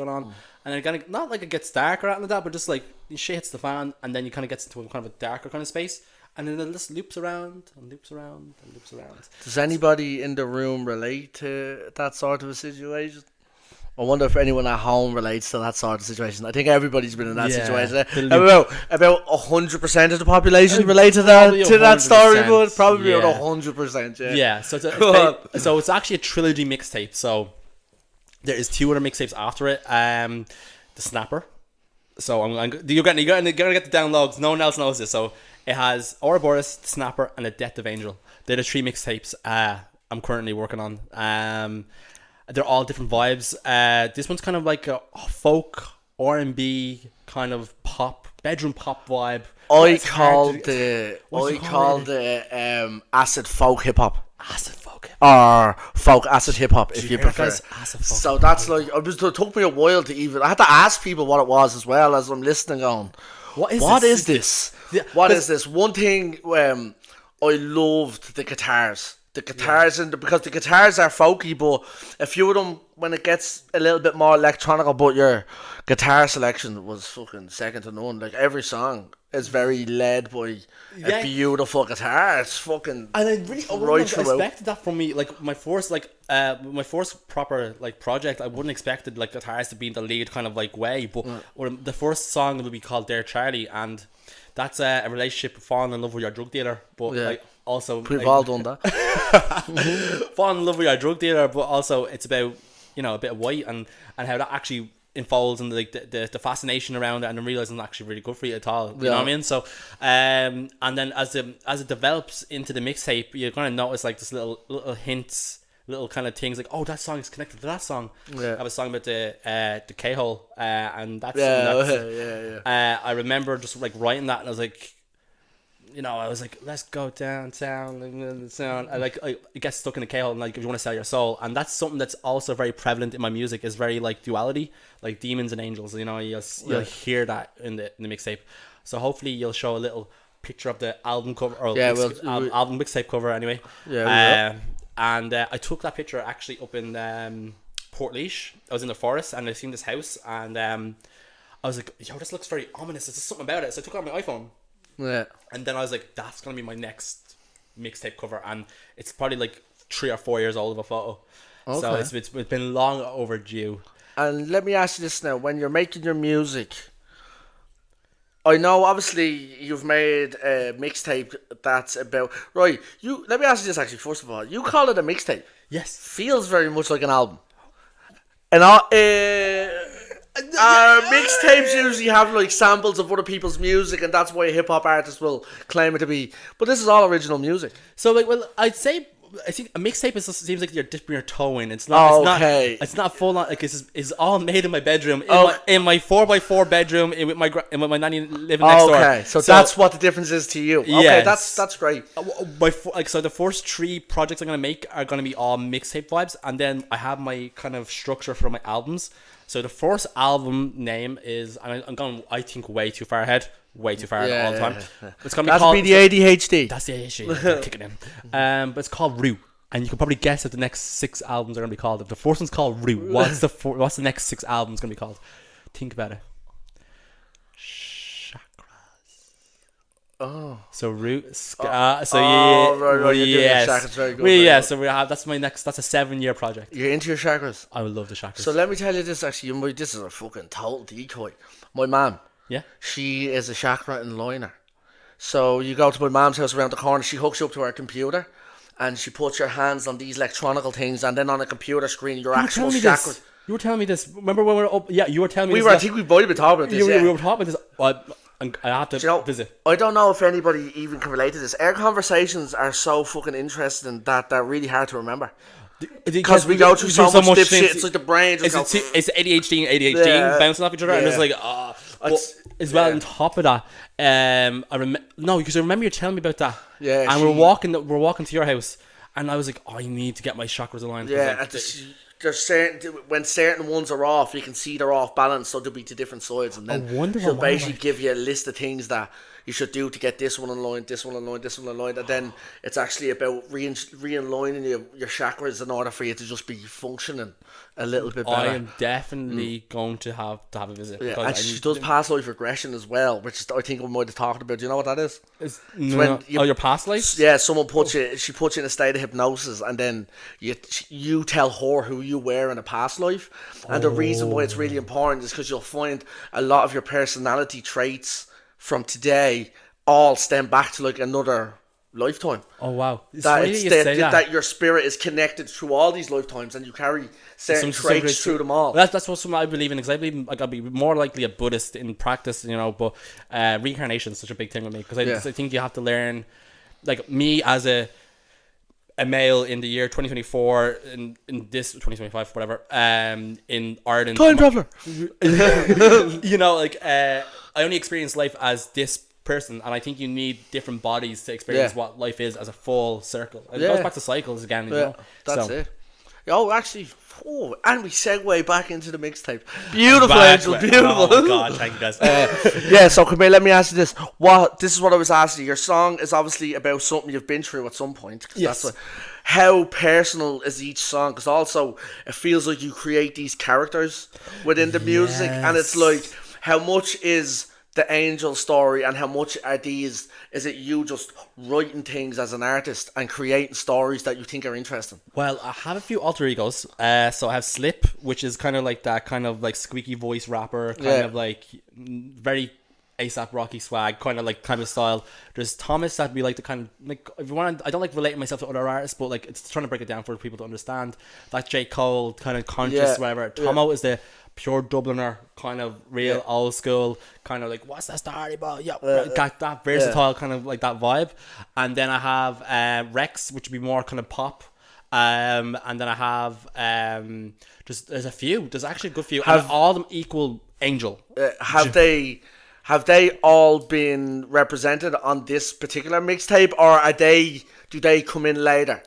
and then kind of not like it gets dark or anything like that, but just like shit hits the fan, and then you kind of gets into a kind of a darker kind of space, and then it just loops around and loops around and loops around. Does anybody in the room relate to that sort of a situation? I wonder if anyone at home relates to that sort of situation. I think everybody's been in that situation. About 100% of the population relate to that story, but probably about 100%. Yeah. Yeah. So it's actually a trilogy mixtape. So there is 2 other mixtapes after it. The Snapper. So you're gonna get the downloads. No one else knows this. So it has Ouroboros, the Snapper, and the Death of Angel. They're the 3 mixtapes I'm currently working on. They're all different vibes. This one's kind of like a folk R&B kind of pop, bedroom pop vibe. I called the acid folk hip hop. Acid folk hip hop. Or folk acid hip hop, if you prefer. So that's hip-hop. like, it took me a while to even. I had to ask people what it was as well as I'm listening. Going, what is this? Yeah, what is this? One thing, I loved the guitars. The guitars because the guitars are folky, but a few of them when it gets a little bit more electronic, but your guitar selection was fucking second to none. Like every song is very led by a beautiful guitar. It's fucking and I wouldn't have expected that from me. Like my first proper like project, I wouldn't expected like guitars to be in the lead kind of like way. But the first song will be called Dear Charlie, and that's a relationship falling in love with your drug dealer, but like. Also, we've all done that. Fall in love with your drug dealer, but also it's about, you know, a bit of white and how that actually unfolds and like the fascination around it, and then realizing it's actually really good for you at all. You know what I mean? So, and then as it develops into the mixtape, you're gonna notice like this little hints, little kind of things like, oh, that song is connected to that song. Yeah. I have a song about the K-hole, and that's I remember just like writing that, and I was like. You know, I was like, let's go downtown. I it gets stuck in the K-hole, and like, if you want to sell your soul, and that's something that's also very prevalent in my music. Is very like duality, like demons and angels. You know, you'll hear that in the mixtape. So hopefully, you'll show a little picture of the album cover or album mixtape cover anyway. Yeah. And I took that picture actually up in Portlaoise. I was in the forest and I seen this house, and I was like, yo, this looks very ominous. There's something about it. So I took it on my iPhone. Yeah. And then I was like, that's going to be my next mixtape cover. And it's probably like 3 or 4 years old of a photo. Okay. So it's been long overdue. And let me ask you this now. When you're making your music, I know obviously you've made a mixtape that's about... Right. Let me ask you this actually, first of all. You call it a mixtape. Yes. Feels very much like an album. And mixtapes usually have like samples of other people's music, and that's why hip hop artists will claim it to be. But this is all original music. So like, well, I think a mixtape seems like you're dipping your toe in. It's not. It's not full on. Like it's all made in my bedroom, in my 4x4 bedroom, with my nanny living next door. Okay, so that's what the difference is to you. Okay, that's great. So the first 3 projects I'm gonna make are gonna be all mixtape vibes, and then I have my kind of structure for my albums. So the first album name is, I'm going, I think, way too far ahead all the time. It's gonna be called, the ADHD. That's the ADHD. Kicking in. But it's called Rue, and you can probably guess what the next 6 albums are gonna be called. If the first one's called Rue, what's the next 6 albums gonna be called? Think about it. Chakras. Oh. So root. So Right, well, you're doing your yes. chakras, very good. Well, very yeah. good. So we have that's my next. That's a 7-year project. You're into your chakras. I would love the chakras. So let me tell you this. Actually, this is a fucking total decoy. My mum, yeah. she is a chakra enlightener. So you go to my mum's house around the corner. She hooks you up to her computer, and she puts your hands on these electronical things, and then on a computer screen, your actual chakras. You were telling me this. Remember when we were up? Yeah, you were telling me. I think we might have been talking about this. We yeah. were talking about this. I have to visit. I don't know if anybody even can relate to this. Our conversations are so fucking interesting that they're really hard to remember. Because we go through so much dipshit. It's like the brain just it's ADHD and ADHD bouncing off each other, and it's like, as well. On top of that, because I remember you telling me about that. Yeah, and we're walking to your house, and I was like, I need to get my chakras aligned. Yeah, there's when certain ones are off, you can see they're off balance, so they'll be to different sides, and then she'll basically give you a list of things that you should do to get this one aligned, this one aligned, this one aligned, and then it's actually about realigning your chakras in order for you to just be functioning a little bit better. I am definitely going to have a visit. Yeah, and she does past life regression as well, which is, I think we might have talked about. Do you know what that is? Your past life? Yeah, she puts you in a state of hypnosis, and then you tell her who you were in a past life. And the reason why it's really important is because you'll find a lot of your personality traits from today all stem back to like another lifetime. Oh wow! That your spirit is connected through all these lifetimes, and you carry certain traits through them all. That's what I believe in. Because I believe I'll be more likely a Buddhist in practice, but reincarnation is such a big thing with me, because I think you have to learn, like me as a male in the year 2024 in this 2025 whatever in Ireland, time traveler. I only experience life as this person, and I think you need different bodies to experience what life is as a full circle. It goes back to cycles again. That's it. Oh, actually, and we segue back into the mixtape. Beautiful, Angel, beautiful. Oh my god, thank you guys. So come here, let me ask you this. This is what I was asking. Your song is obviously about something you've been through at some point. Yes. How personal is each song? Because also, it feels like you create these characters within the music, and it's like, how much is the Angel story, and how much is it you just writing things as an artist and creating stories that you think are interesting? Well, I have a few alter egos. So I have Slip, which is kind of like that kind of like squeaky voice rapper, kind of like very ASAP Rocky swag, kind of style. There's Thomas, that we like to kind of like, if you want, I don't like relating myself to other artists, but like it's trying to break it down for people to understand. That J. Cole, kind of conscious, whatever. Tomo is the pure Dubliner, kind of real old school, kind of like, what's that story about? That versatile kind of like that vibe. And then I have Rex, which would be more kind of pop. And then I have there's a few. There's actually a good few. And all of them equal Angel. Have they all been represented on this particular mixtape, or do they come in later?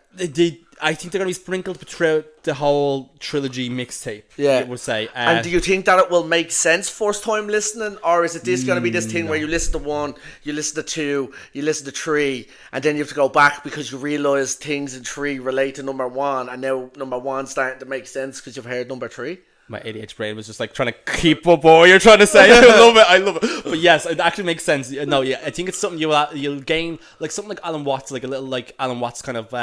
I think they're going to be sprinkled throughout the whole trilogy mixtape. I would say. And do you think that it will make sense first time listening, or is it going to be this thing where you listen to 1, you listen to 2, you listen to 3, and then you have to go back because you realise things in 3 relate to number 1, and now number 1's starting to make sense because you've heard number 3? My ADHD brain was just like trying to keep up what you're trying to say. I love it. But yes, it actually makes sense. No, I think it's something you'll gain, like something like Alan Watts, like a little like Alan Watts kind of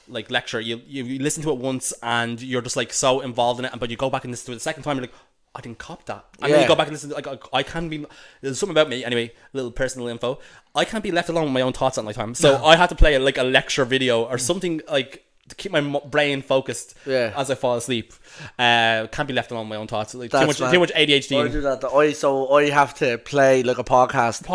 like lecture. You listen to it once and you're just like so involved in it, but you go back and listen to it the second time, you're like, I didn't cop that. And then you go back and listen to it, like I can be. There's something about me anyway. Little personal info. I can't be left alone with my own thoughts at my time. So I have to play like a lecture video or something like to keep my brain focused as I fall asleep. Can't be left alone with my own thoughts. Like too much ADHD. I do that. So I have to play like a podcast.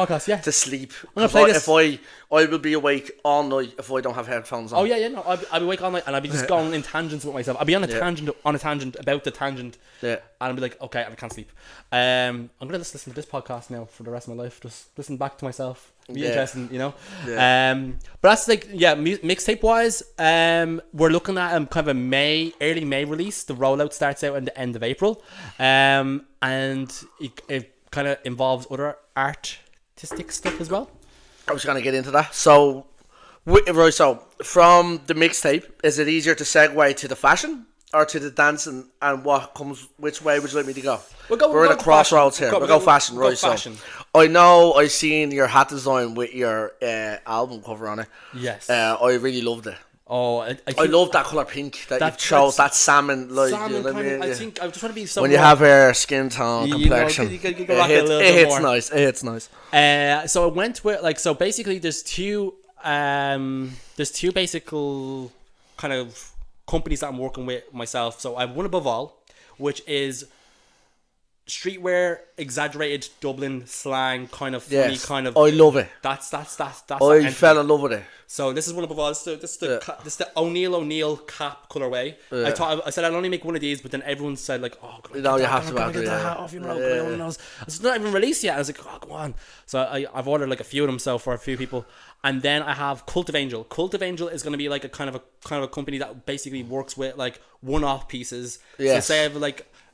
To sleep. I'm gonna play this. If I will be awake all night if I don't have headphones on. Oh yeah, no. I'll be awake all night and I'll be just going in tangents with myself. I'll be on a tangent about the tangent. And I'll be like, okay, I can't sleep. I'm gonna just listen to this podcast now for the rest of my life. Just listen back to myself. Be interesting, but that's like mixtape wise, we're looking at kind of a early May release. The rollout starts out in the end of April, and it kind of involves other artistic stuff as well. I was going to get into that. So from the mixtape, is it easier to segue to the fashion or to the dancing, and which way would you like me to go? We're at a crossroads here. We'll go fashion, right? So I know I seen your hat design with your album cover on it. Yes. I really loved it. Oh, I love that colour pink that you chose, that salmon, like, salmon, you know what I mean? I think I just want to be so when you have her skin tone, you complexion, know, you can rock it a little it bit hits more. nice. It hits nice. So I went with so basically there's two basic kind of companies that I'm working with myself. So I have One Above All, which is streetwear, exaggerated Dublin slang, kind of funny, kind of. I love it. That's I that fell in love with it. So this is One Above All. This is the O'Neill cap colorway. I said I'll only make one of these, but then everyone said like, oh, No, you have to get that hat off, you know. No one knows. It's not even released yet. I was like, oh, come on. So I've ordered like a few of them so for a few people, and then I have Cult of Angel. Cult of Angel is going to be like a kind of a company that basically works with like one-off pieces. Yes. So say I have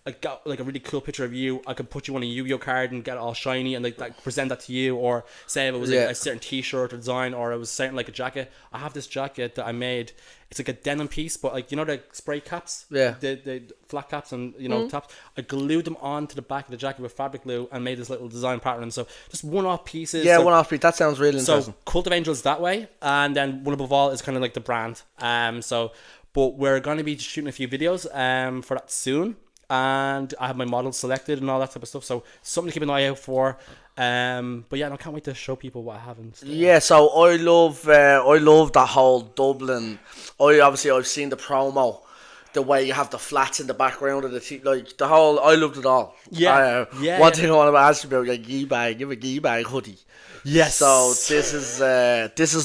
I got like a really cool picture of you. I could put you on a Yu-Gi-Oh card and get it all shiny and like present that to you. Or say if it was like a certain T-shirt or design, or it was certain like a jacket. I have this jacket that I made. It's like a denim piece, but like, you know, the spray caps, the flat caps and, you know, tops. I glued them onto the back of the jacket with fabric glue and made this little design pattern. So just one-off pieces. Yeah, one-off piece. That sounds really interesting. So Cult of Angels that way, and then One Above All is kind of like the brand. But we're going to be shooting a few videos for that soon. And I have my models selected and all that type of stuff. So something to keep an eye out for. But yeah, I can't wait to show people what I have in store. Yeah, so I love that whole Dublin. I've seen the promo, the way you have the flats in the background of the like the whole. I loved it all. Yeah, One thing I want to ask you about your gee bag. You have a gee bag hoodie. Yes. So this is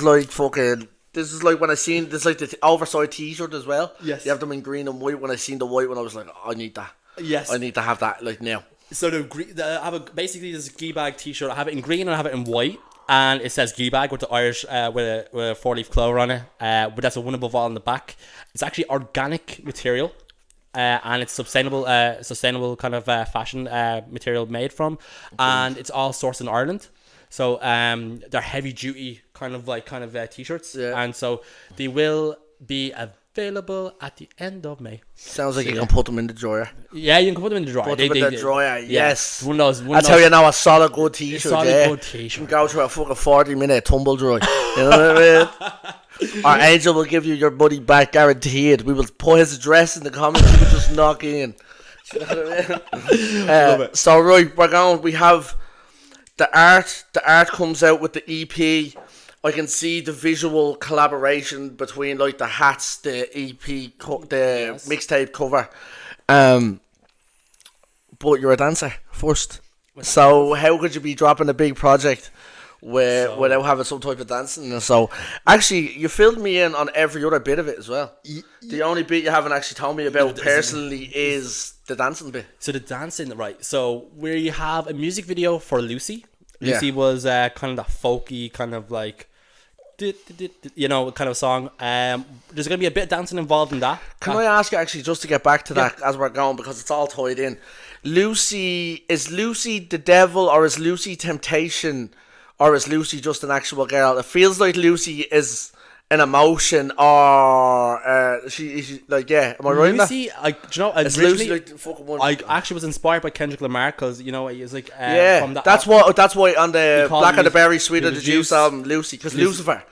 like fucking. This is like when I seen this, like the oversized T-shirt as well. Yes. You have them in green and white. When I seen the white one, I was like, oh, I need that. Yes. I need to have that like now. So I have basically this Gee Bag T-shirt. I have it in green and I have it in white, and it says Gee Bag with the Irish with a 4-leaf clover on it. But that's a One Above All on the back. It's actually organic material. And it's sustainable kind of fashion material made from, and it's all sourced in Ireland. So they're heavy duty kind of t-shirts, and so they will be available at the end of May. Sounds like you can put them in the dryer. Yeah, you can put them in the dryer. Put them in the dryer. Yes. One of those. That's how you know a solid good t-shirt. Good t-shirt. You can go through a fucking 40-minute tumble dry. You know what I mean? Our Angel will give you your money back guaranteed. We will put his address in the comments. You can just knock in. You know what I mean? So right, we have the art. The art comes out with the EP. I can see the visual collaboration between like the hats, the EP, the mixtape cover. But you're a dancer first. So how could you be dropping a big project without having some type of dancing? And so actually, you filled me in on every other bit of it as well. The only bit you haven't actually told me about personally is the dancing bit. So the dancing, right? So where you have a music video for Lucy. Lucy was kind of that folky kind of like, you know, kind of song. There's going to be a bit of dancing involved in that. Can I ask you actually, just to get back to that as we're going, because it's all tied in. Is Lucy the devil, or is Lucy temptation, or is Lucy just an actual girl? It feels like Lucy is an emotion, or she like, am I right? Lucy, do you know, Lucy like the fucking one? I actually was inspired by Kendrick Lamar, because, you know, he was like, from that, that's why on the Black of the Berry, Sweet of the Juice album, Lucy, because Lucifer,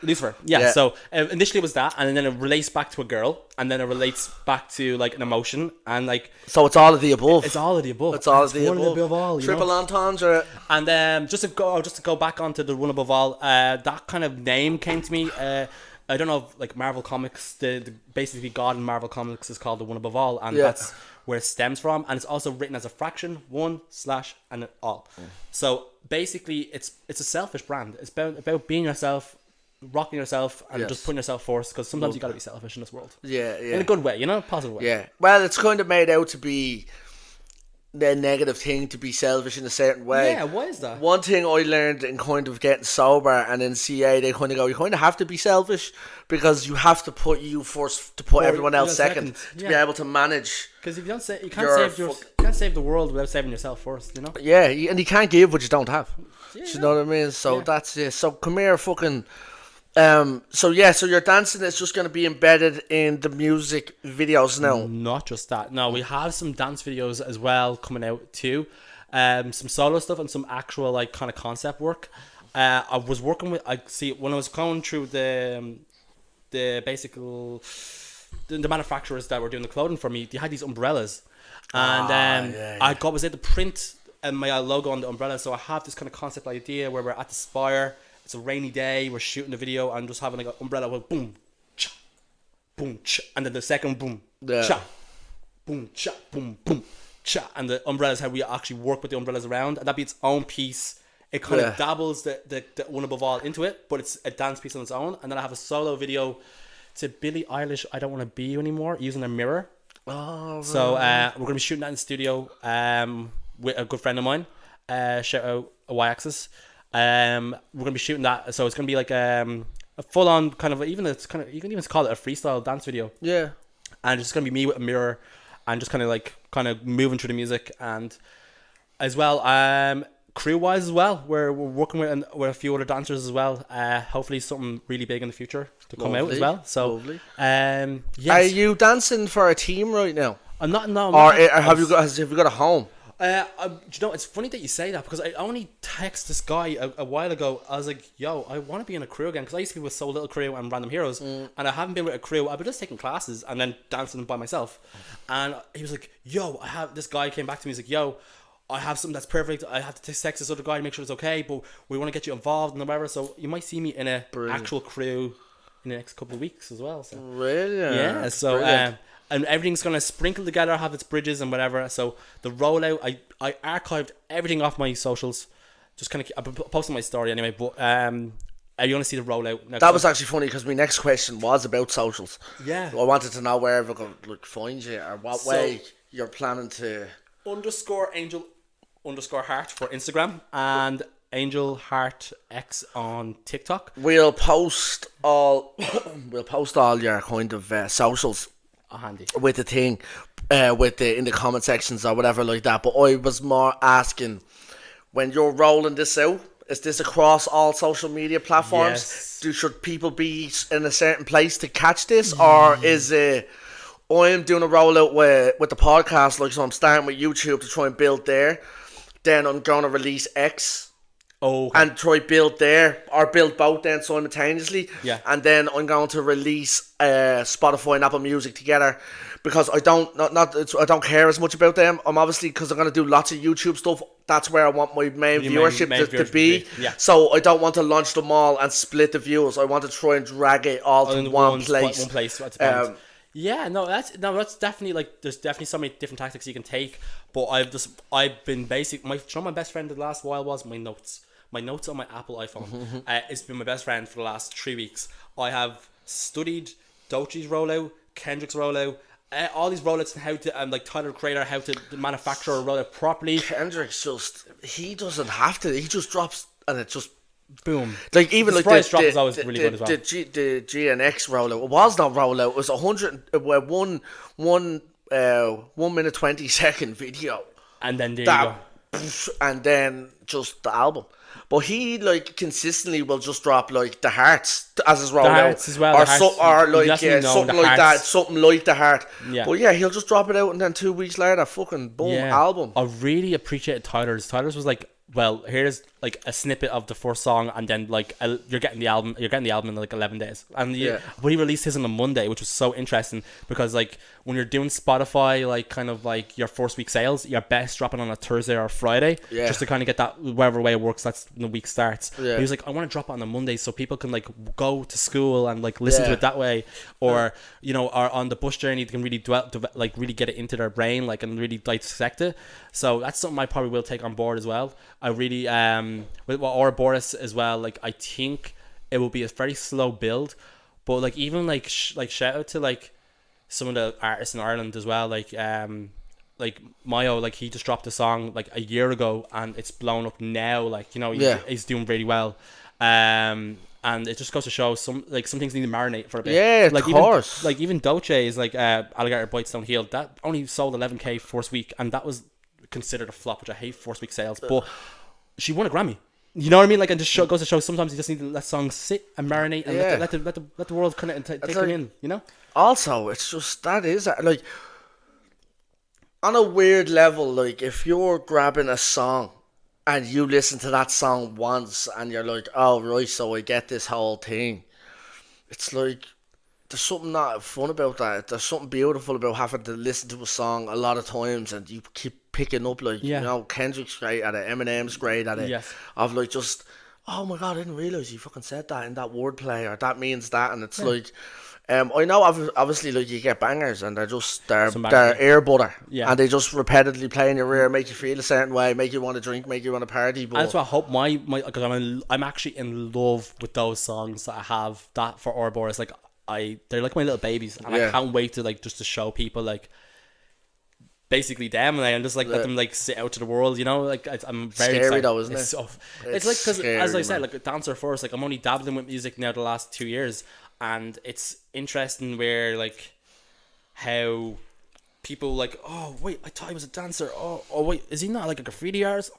yeah. So initially it was that, and then it relates back to a girl, and then it relates back to like an emotion, and like, so it's all of the above. It's all of the above. It's all of the above. All, triple entendre. And just to go back onto the One Above All, that kind of name came to me. I don't know if, like, Marvel Comics, the basically God in Marvel Comics is called the One Above All, and that's where it stems from, and it's also written as a fraction, 1/ and an all. So basically, it's a selfish brand. It's about being yourself, rocking yourself, and just putting yourself first, because sometimes you got to be selfish in this world. Yeah. In a good way, you know, positive way. Yeah. Well, it's kind of made out to be the negative thing, to be selfish in a certain way. Yeah, why is that? One thing I learned in kind of getting sober, and in CA they kind of go, you kind of have to be selfish, because you have to put you first to put everyone else second to be able to manage. Because if you don't say, you can't save the world without saving yourself first, you know. Yeah, and you can't give what you don't have. Yeah, you know what I mean? So that's it. So come here, fucking. So your dancing is just going to be embedded in the music videos now. Not just that. No, we have some dance videos as well coming out too. some solo stuff and some actual like kind of concept work. I was working with when I was going through the the manufacturers that were doing the clothing for me. They had these umbrellas, and I was able to print my logo on the umbrella. So I have this kind of concept idea where we're at the Spire. It's a rainy day. We're shooting the video and just having like an umbrella with boom, cha, boom, cha, and then the second boom, cha, boom, cha, boom, boom, cha, and the umbrellas how we actually work with the umbrellas around, and that'd be its own piece. It kind of dabbles the one above all into it, but it's a dance piece on its own. And then I have a solo video to Billie Eilish, I Don't Want to Be You Anymore, using a mirror. Oh, right. So we're going to be shooting that in the studio with a good friend of mine. Shout out Y-Axis. We're going to be shooting that. So it's going to be like a full-on kind of, you can even call it a freestyle dance video. Yeah. And it's going to be me with a mirror and just kind of moving through the music. And as well, crew-wise as well, we're working with a few other dancers as well. Hopefully something really big in the future to come out as well. So, yes. Are you dancing for a team right now? I'm not. No. Have you got a home? Do you know, it's funny that you say that because I only texted this guy a while ago. I was like, "Yo, I want to be in a crew again," because I used to be with So Little Crew and Random Heroes, and I haven't been with a crew. I've been just taking classes and then dancing by myself. And he was like, "Yo, this guy came back to me. He's like, yo, I have something that's perfect. I have to text this other guy to make sure it's okay, but we want to get you involved and whatever. So you might see me in a actual crew in the next couple of weeks as well." So Brilliant. yeah. So and everything's gonna sprinkle together, have its bridges and whatever. So the rollout, I archived everything off my socials. Just kind of I posted my story anyway. But you want to see the rollout? That was actually funny because my next question was about socials. Yeah. I wanted to know where everyone could find you or what way you're planning to. _Angel_Hart for Instagram and Angel Hart X on TikTok. We'll post all your kind of socials Handy with the thing, in the comment sections or whatever like that. But I was more asking, when you're rolling this out, is this across all social media platforms? Yes. Should people be in a certain place to catch this, or is it? I'm doing a rollout with the podcast, like, so I'm starting with YouTube to try and build there. Then I'm going to release X. And try build there, or build both then simultaneously. Yeah. And then I'm going to release Spotify and Apple Music together, because I don't care as much about them. I'm obviously, because I'm going to do lots of YouTube stuff. That's where I want my main viewership to be. Yeah. So I don't want to launch them all and split the views. I want to try and drag it all to one place. One place. Yeah, that's definitely, like, there's definitely so many different tactics you can take. But I've been my best friend the last while was my notes. My notes on my Apple iPhone. It's been my best friend for the last 3 weeks. I have studied Doechie's rollout, Kendrick's rollout, all these rollouts, and how to like Tyler the Creator, how to manufacture a rollout properly. Kendrick's he doesn't have to. He just drops and it just boom. Like, even the like drop is always really good as well. The GNX rollout, it was not rollout. It was 1 minute 20-second video, and then there you go. And then just the album. But he, like, consistently will just drop, like, the Hearts as his rollout. The Hearts as well. Or something like that. Something like the Heart. Yeah. But yeah, he'll just drop it out, and then 2 weeks later, fucking boom, album. I really appreciated Tyler's. Tyler's was like, well, here's like a snippet of the first song, and then like you're getting the album in like 11 days. And but he released his on a Monday, which was so interesting, because like when you're doing Spotify, like kind of like your first week sales, you're best dropping on a Thursday or a Friday, just to kind of get that, whatever way it works, that's when the week starts. He was like, I want to drop it on a Monday so people can like go to school and like listen to it that way, or or on the bus journey they can really really get it into their brain, like, and really dissect it. So that's something I probably will take on board as well. I really with Ouroboros as well, like, I think it will be a very slow build, but like even like shout out to like some of the artists in Ireland as well, like Mayo, like he just dropped a song like a year ago and it's blown up now, like, he's doing really well, and it just goes to show some things need to marinate for a bit. Of course. Even Doechii is like Alligator Bites Don't Heal, that only sold 11k first week, and that was considered a flop, which I hate, first week sales, but she won a Grammy. You know what I mean? Like, and just goes to show sometimes you just need to let songs sit and marinate and let the world kind of take them in. Also, it's just, that is like, on a weird level, like if you're grabbing a song and you listen to that song once and you're like, oh right, so I get this whole thing. It's like there's something not fun about that. There's something beautiful about having to listen to a song a lot of times and you keep picking up like Yeah. you know Kendrick's great at it, Eminem's great at it. Yes. Of like just oh my god, I didn't realize you fucking said that in that wordplay or that means that, and it's like. I know obviously like you get bangers and they're Some bangers, ear butter, Yeah. and they just repetitively play in your ear, make you feel a certain way, make you want to drink, make you want to party. But And that's why I hope my because I'm actually in love with those songs that I have that for Ouroboros. Like they're like my little babies, and Yeah. I can't wait to like just to show people like basically them, and just like let them like sit out to the world, you know. Like I'm very Scary excited. though, isn't it? It's so, it's like because scary, as I said, man. like a dancer first, like I'm only dabbling with music now the last 2 years, and it's interesting where like how people like, oh wait, I thought he was a dancer. Oh wait, is he not like a graffiti artist?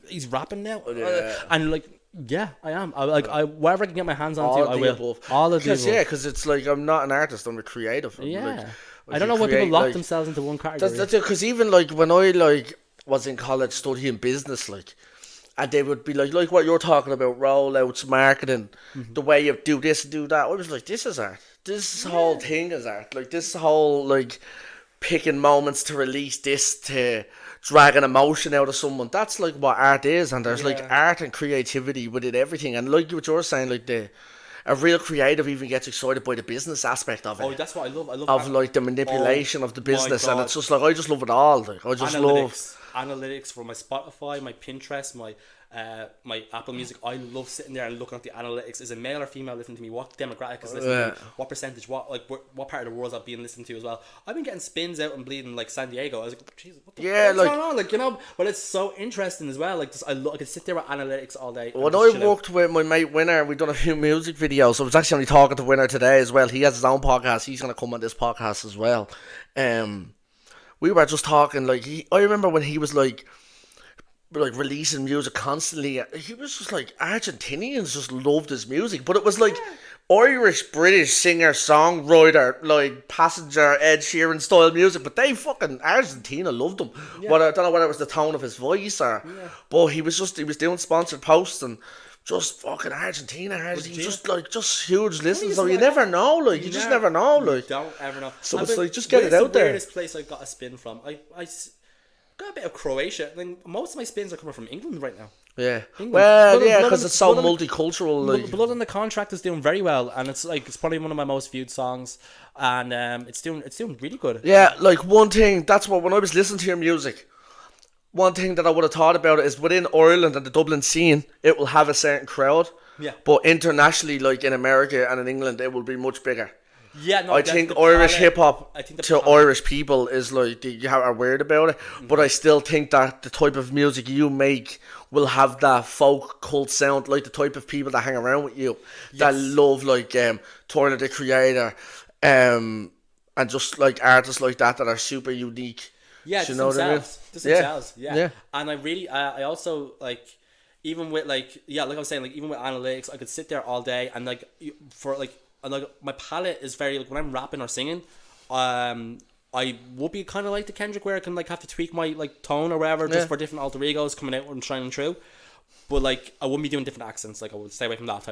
He's rapping now. Yeah. And like, yeah, I am. Whatever I can get my hands onto, I will. above. All of the above. Yeah, because it's like I'm not an artist, I'm a creative. Yeah. Like I don't you know why people create, lock like- themselves into one category. That's it. Because even like when I like was in college studying business, like, and they would be like what you're talking about, rollouts, marketing, the way you do this and do that. I was like, this is art. This whole thing is art. Like this whole like picking moments to release this to drag an emotion out of someone. That's like what art is, and there's like art and creativity within everything. And like what you're saying, like a real creative even gets excited by the business aspect of it. Oh, that's what I love. I love Of like the manipulation of the business, and God. it's just like I just love it all. Like I just love. Analytics for my Spotify, my Pinterest, my Apple Music. I love sitting there and looking at the analytics. Is a male or female listening to me? What demographic is listening to me? What percentage? What part of the world I've been listening to as well? I've been getting spins out and bleeding like San Diego. I was like, Jesus, what the fuck's going on? Like, you know, but it's so interesting as well. Like, I could sit there with analytics all day. When I worked with my mate Winner, we done a few music videos. I was actually only talking to Winner today as well. He has his own podcast. He's gonna come on this podcast as well. We were just talking like I remember when he was like releasing music constantly. He was just like Argentinians just loved his music, but it was like Irish British singer songwriter like Passenger Ed Sheeran style music, but they fucking Argentina loved him. But I don't know whether it was the tone of his voice or but he was doing sponsored posts and just fucking Argentina just huge listens. So you never know, like you just never know, like don't ever know. So it's like just get it out there. Weirdest place I got a spin from. I got a bit of Croatia. I mean, most of my spins are coming from England right now. Yeah. England. Well, Blood- yeah, Blood because on- it's so Blood on- multicultural. Like, Blood on the Contract is doing very well, and it's probably one of my most viewed songs, and it's doing really good. yeah, like one thing, that's what, when I was listening to your music, one thing that I would have thought about it is within Ireland and the Dublin scene, it will have a certain crowd. Yeah. But internationally, like in America and in England, it will be much bigger. Yeah, no, I think Irish hip hop to Irish people is like you are weird about it, but I still think that the type of music you make will have that folk cult sound, like the type of people that hang around with you that love like Tyler the Creator, and just like artists like that are super unique. Yeah, Do just you know what I mean? themselves. Yeah. Yeah. And I really, I also like, even with like, like I was saying, like even with analytics, I could sit there all day and like for like. And like my palette is very like when I'm rapping or singing, I would be kind of like the Kendrick where I can like have to tweak my like tone or whatever just for different alter egos coming out and shining through. But like I wouldn't be doing different accents. Like I would stay away from that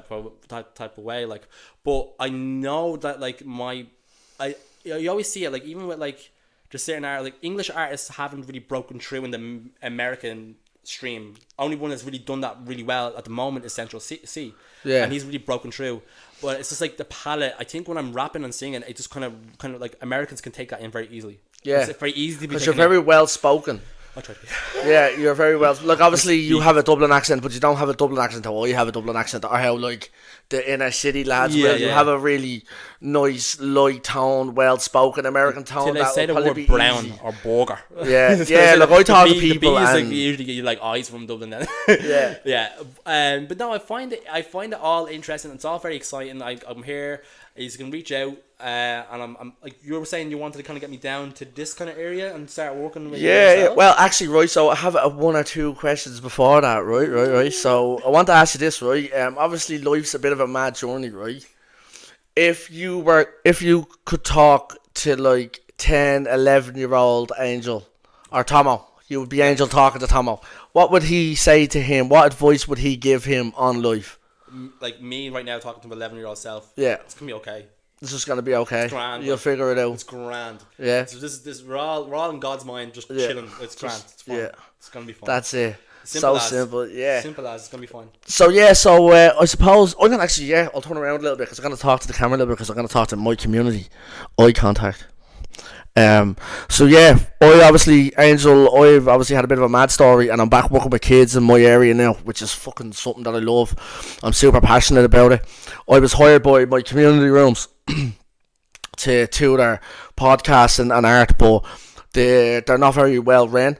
type of way. Like, but I know that like you always see it like even with like just certain art like English artists haven't really broken through in the American stream. Only one that's really done that really well at the moment is Central C. Yeah, and he's really broken through. But it's just like the palette. I think when I'm rapping and singing, it just kind of like Americans can take that in very easily. Yeah, it's very easy to be. Because you're very well spoken. I try to be. Yeah, you're very well. Like obviously you have a Dublin accent, but you don't have a Dublin accent how I have a Dublin accent, or how like the inner city lads will. You have a really nice, light tone, well spoken American tone. Till they say the word brown or burger. Yeah, yeah. Like I talk to people, and and like, you usually get like eyes from Dublin then. Yeah, yeah. But no, I find it all interesting. It's all very exciting. I'm here. He's gonna reach out, and I'm like you were saying, you wanted to kind of get me down to this kind of area and start working with. Yeah. Well, actually, right. So I have one or two questions before that. Right. So I want to ask you this. Right. Obviously, life's a bit of a mad journey. Right. If you could talk to like 10, 11-year-old Angel, or Tomo. You would be Angel talking to Tomo. What would he say to him? What advice would he give him on life? Like me right now talking to my 11-year-old self. Yeah. It's gonna be okay. It's just gonna be okay. It's grand. You'll figure it out. It's grand. Yeah. So this we're all in God's mind, just chilling. It's grand. It's fun. Yeah. It's gonna be fun. That's it. Simple so as. simple. Yeah. Simple as. It's gonna be fun. So I suppose I'm gonna actually I'll turn around a little bit because I'm gonna talk to the camera a little bit because I'm gonna talk to my community. Eye contact. So yeah, I've obviously had a bit of a mad story, and I'm back working with kids in my area now, which is fucking something that I love. I'm super passionate about it. I was hired by my community rooms to tutor their podcasts and art, but they're not very well ran.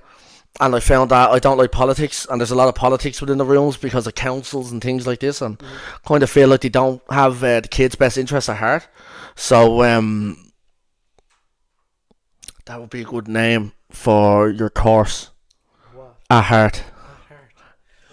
And I found that I don't like politics, and there's a lot of politics within the rooms because of councils and things like this, and kind of feel like they don't have the kids' best interests at heart. So that would be a good name for your course. What? At Hart.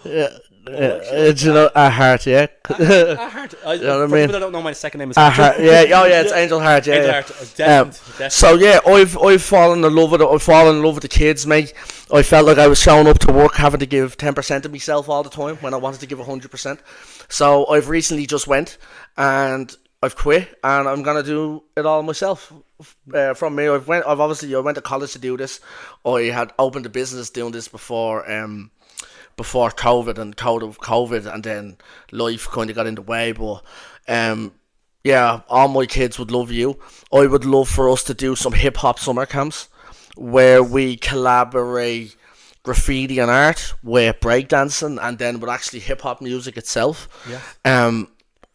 Yeah. You know, at Hart, yeah. Hart. You know what I mean? People that don't know, my second name is At Hart. Yeah, it's Angel Hart, yeah. Angel Hart. Definitely. So yeah, I've fallen in love with it. I've fallen in love with the kids, mate. I felt like I was showing up to work having to give 10% of myself all the time when I wanted to give 100%. So I've recently just went and I've quit, and I'm gonna do it all myself. From me, I went to college to do this. I had opened a business doing this before COVID and then life kind of got in the way. But yeah, all my kids would love you. I would love for us to do some hip hop summer camps where we collaborate graffiti and art with breakdancing, and then with actually hip hop music itself. Yeah.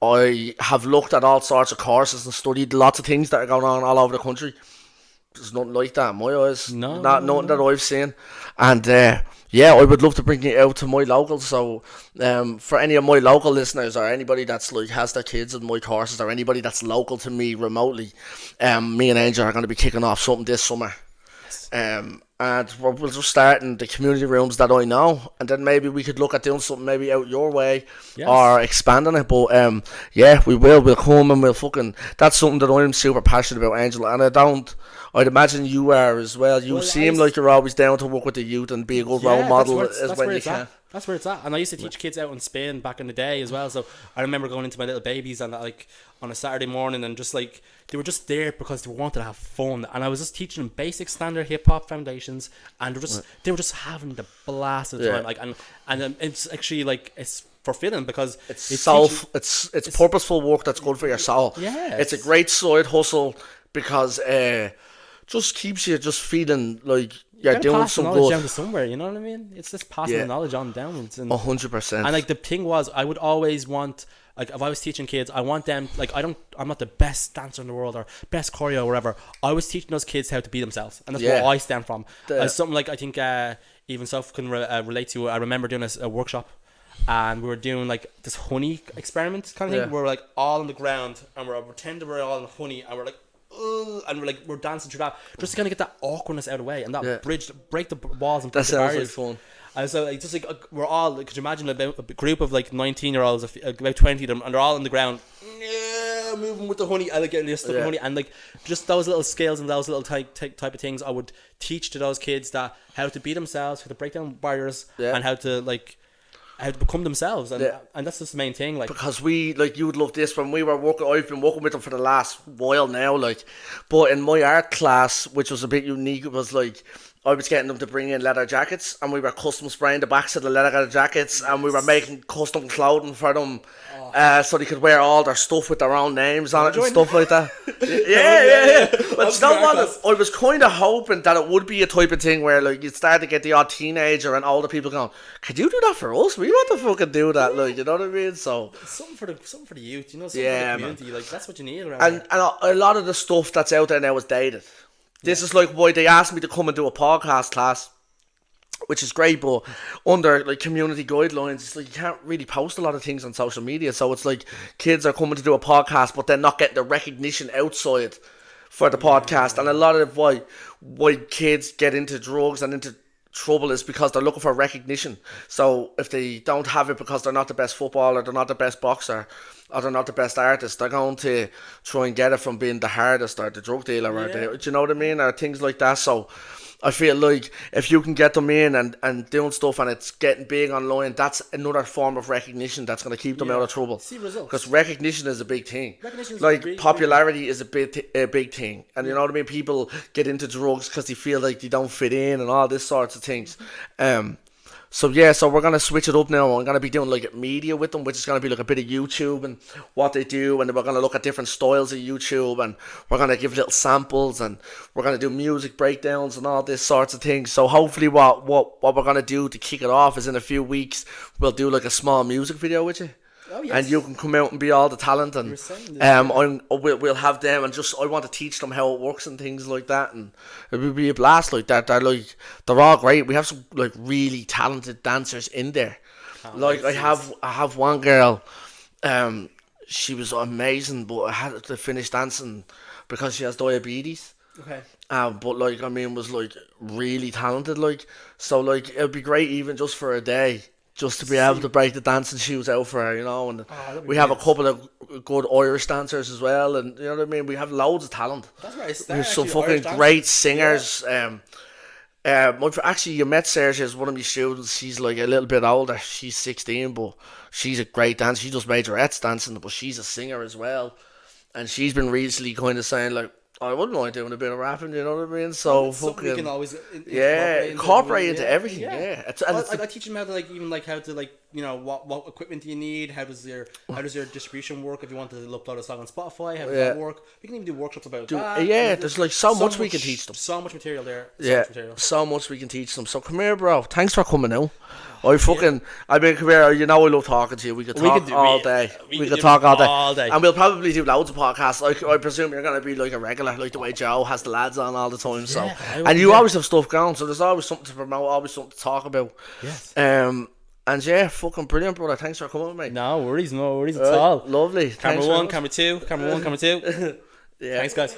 I have looked at all sorts of courses and studied lots of things that are going on all over the country. There's nothing like that in my eyes. No. Nothing that I've seen. And yeah, I would love to bring it out to my locals. So for any of my local listeners, or anybody that's like has their kids in my courses, or anybody that's local to me remotely, me and Angel are going to be kicking off something this summer. And we'll just start in the community rooms that I know, and then maybe we could look at doing something maybe out your way, or expanding it. But yeah, we'll come and we'll fucking, that's something that I'm super passionate about, Angela, and I'd imagine you are as well. You seem like you're always down to work with the youth and be a good role model as when you can. That's where it's at. And I used to teach kids out in Spain back in the day as well. So I remember going into my little babies and like on a Saturday morning, and just like they were just there because they wanted to have fun. And I was just teaching them basic standard hip hop foundations, and they were just having the blast of the time. Like and it's actually like it's fulfilling because it's purposeful work that's good for your soul. Yeah, it's a great side hustle because just keeps you just feeling like you're doing some good down to somewhere. You know what I mean? It's just passing the knowledge on downwards. 100%. And like the thing was, I would always want, like if I was teaching kids, I want them, like I'm not the best dancer in the world or best choreo or whatever. I was teaching those kids how to be themselves, and that's what I stand from. Something like I think even Soph can relate to. I remember doing a workshop, and we were doing like this honey experiment kind of thing. We're like all on the ground, and we're pretending we're all in honey, and we're like, and we're dancing through that just to kind of get that awkwardness out of the way, and that break the walls and break the barriers. Like fun. And so like, just like we're all like, could you imagine about a group of like 19-year-olds, about 20 of them, and they're all on the ground moving with the honey, and like getting stuck in honey, and like just those little skills and those little type of things I would teach to those kids, that how to be themselves, how to break down barriers, and how to become themselves, and that's just the main thing. Like, because you would love this when we were working. I've been working with them for the last while now. Like, but in my art class, which was a bit unique, it was like I was getting them to bring in leather jackets, and we were custom spraying the backs of the leather jackets, and we were making custom clothing for them. So they could wear all their stuff with their own names on it and stuff like that. Yeah. But you know what? I was kind of hoping that it would be a type of thing where like you'd start to get the odd teenager and older people going, "Could you do that for us? We want to fucking do that." Like, you know what I mean? So something for the youth, you know, something for the community. Like that's what you need around. And a lot of the stuff that's out there now is dated. This is like why they asked me to come and do a podcast class, which is great, but under like community guidelines, it's like you can't really post a lot of things on social media. So it's like kids are coming to do a podcast, but they're not getting the recognition outside for the podcast. And a lot of why kids get into drugs and into trouble is because they're looking for recognition. So if they don't have it because they're not the best footballer, they're not the best boxer, or they're not the best artist, they're going to try and get it from being the hardest or the drug dealer, or do you know what I mean, or things like that. So I feel like if you can get them in and doing stuff and it's getting big online, that's another form of recognition that's going to keep them out of trouble. See results. Because recognition is a big thing. Recognition is like big, popularity is a big thing, and you know what I mean. People get into drugs because they feel like they don't fit in and all this sorts of things. So we're gonna switch it up now. I'm gonna be doing like media with them, which is gonna be like a bit of YouTube and what they do, and we're gonna look at different styles of YouTube, and we're gonna give little samples, and we're gonna do music breakdowns and all this sorts of things. So hopefully, what we're gonna do to kick it off is in a few weeks we'll do like a small music video with you. Oh, yes. And you can come out and be all the talent, and we'll have them, and just I want to teach them how it works and things like that, and it will be a blast like that. They're all great. We have some like really talented dancers in there. I have one girl, she was amazing, but I had to finish dancing because she has diabetes. Okay. But like I mean, was like really talented. Like so, like it'd be great even just for a day. Just to be able to break the dancing shoes out for her, you know, and we have a couple of good Irish dancers as well, and you know what I mean. We have loads of talent. That's right. We have some fucking great singers. Yeah. Actually, you met Sergio as one of my students. She's like a little bit older. She's 16, but she's a great dancer. She does majorettes dancing, but she's a singer as well, and she's been recently kind of saying like, I wouldn't mind doing a bit of rapping, you know what I mean? So fucking we can always incorporate into everything. Yeah. I teach them how to what equipment do you need? How does your distribution work? If you want to upload a song on Spotify, how does that work? We can even do workshops about that. Yeah, there's like so much we can teach them. So much material there. So much we can teach them. So come here, bro. Thanks for coming out. Come here. You know I love talking to you. We could talk all day. We could talk all day. And we'll probably do loads of podcasts. I presume you're going to be like a regular, like the way Joe has the lads on all the time. So, and you always have stuff going. So there's always something to promote, always something to talk about. Yes. And yeah, fucking brilliant, brother. Thanks for coming, mate. No worries at all. Lovely. Camera 1, camera 2, camera 1, camera 2. Yeah. Thanks, guys.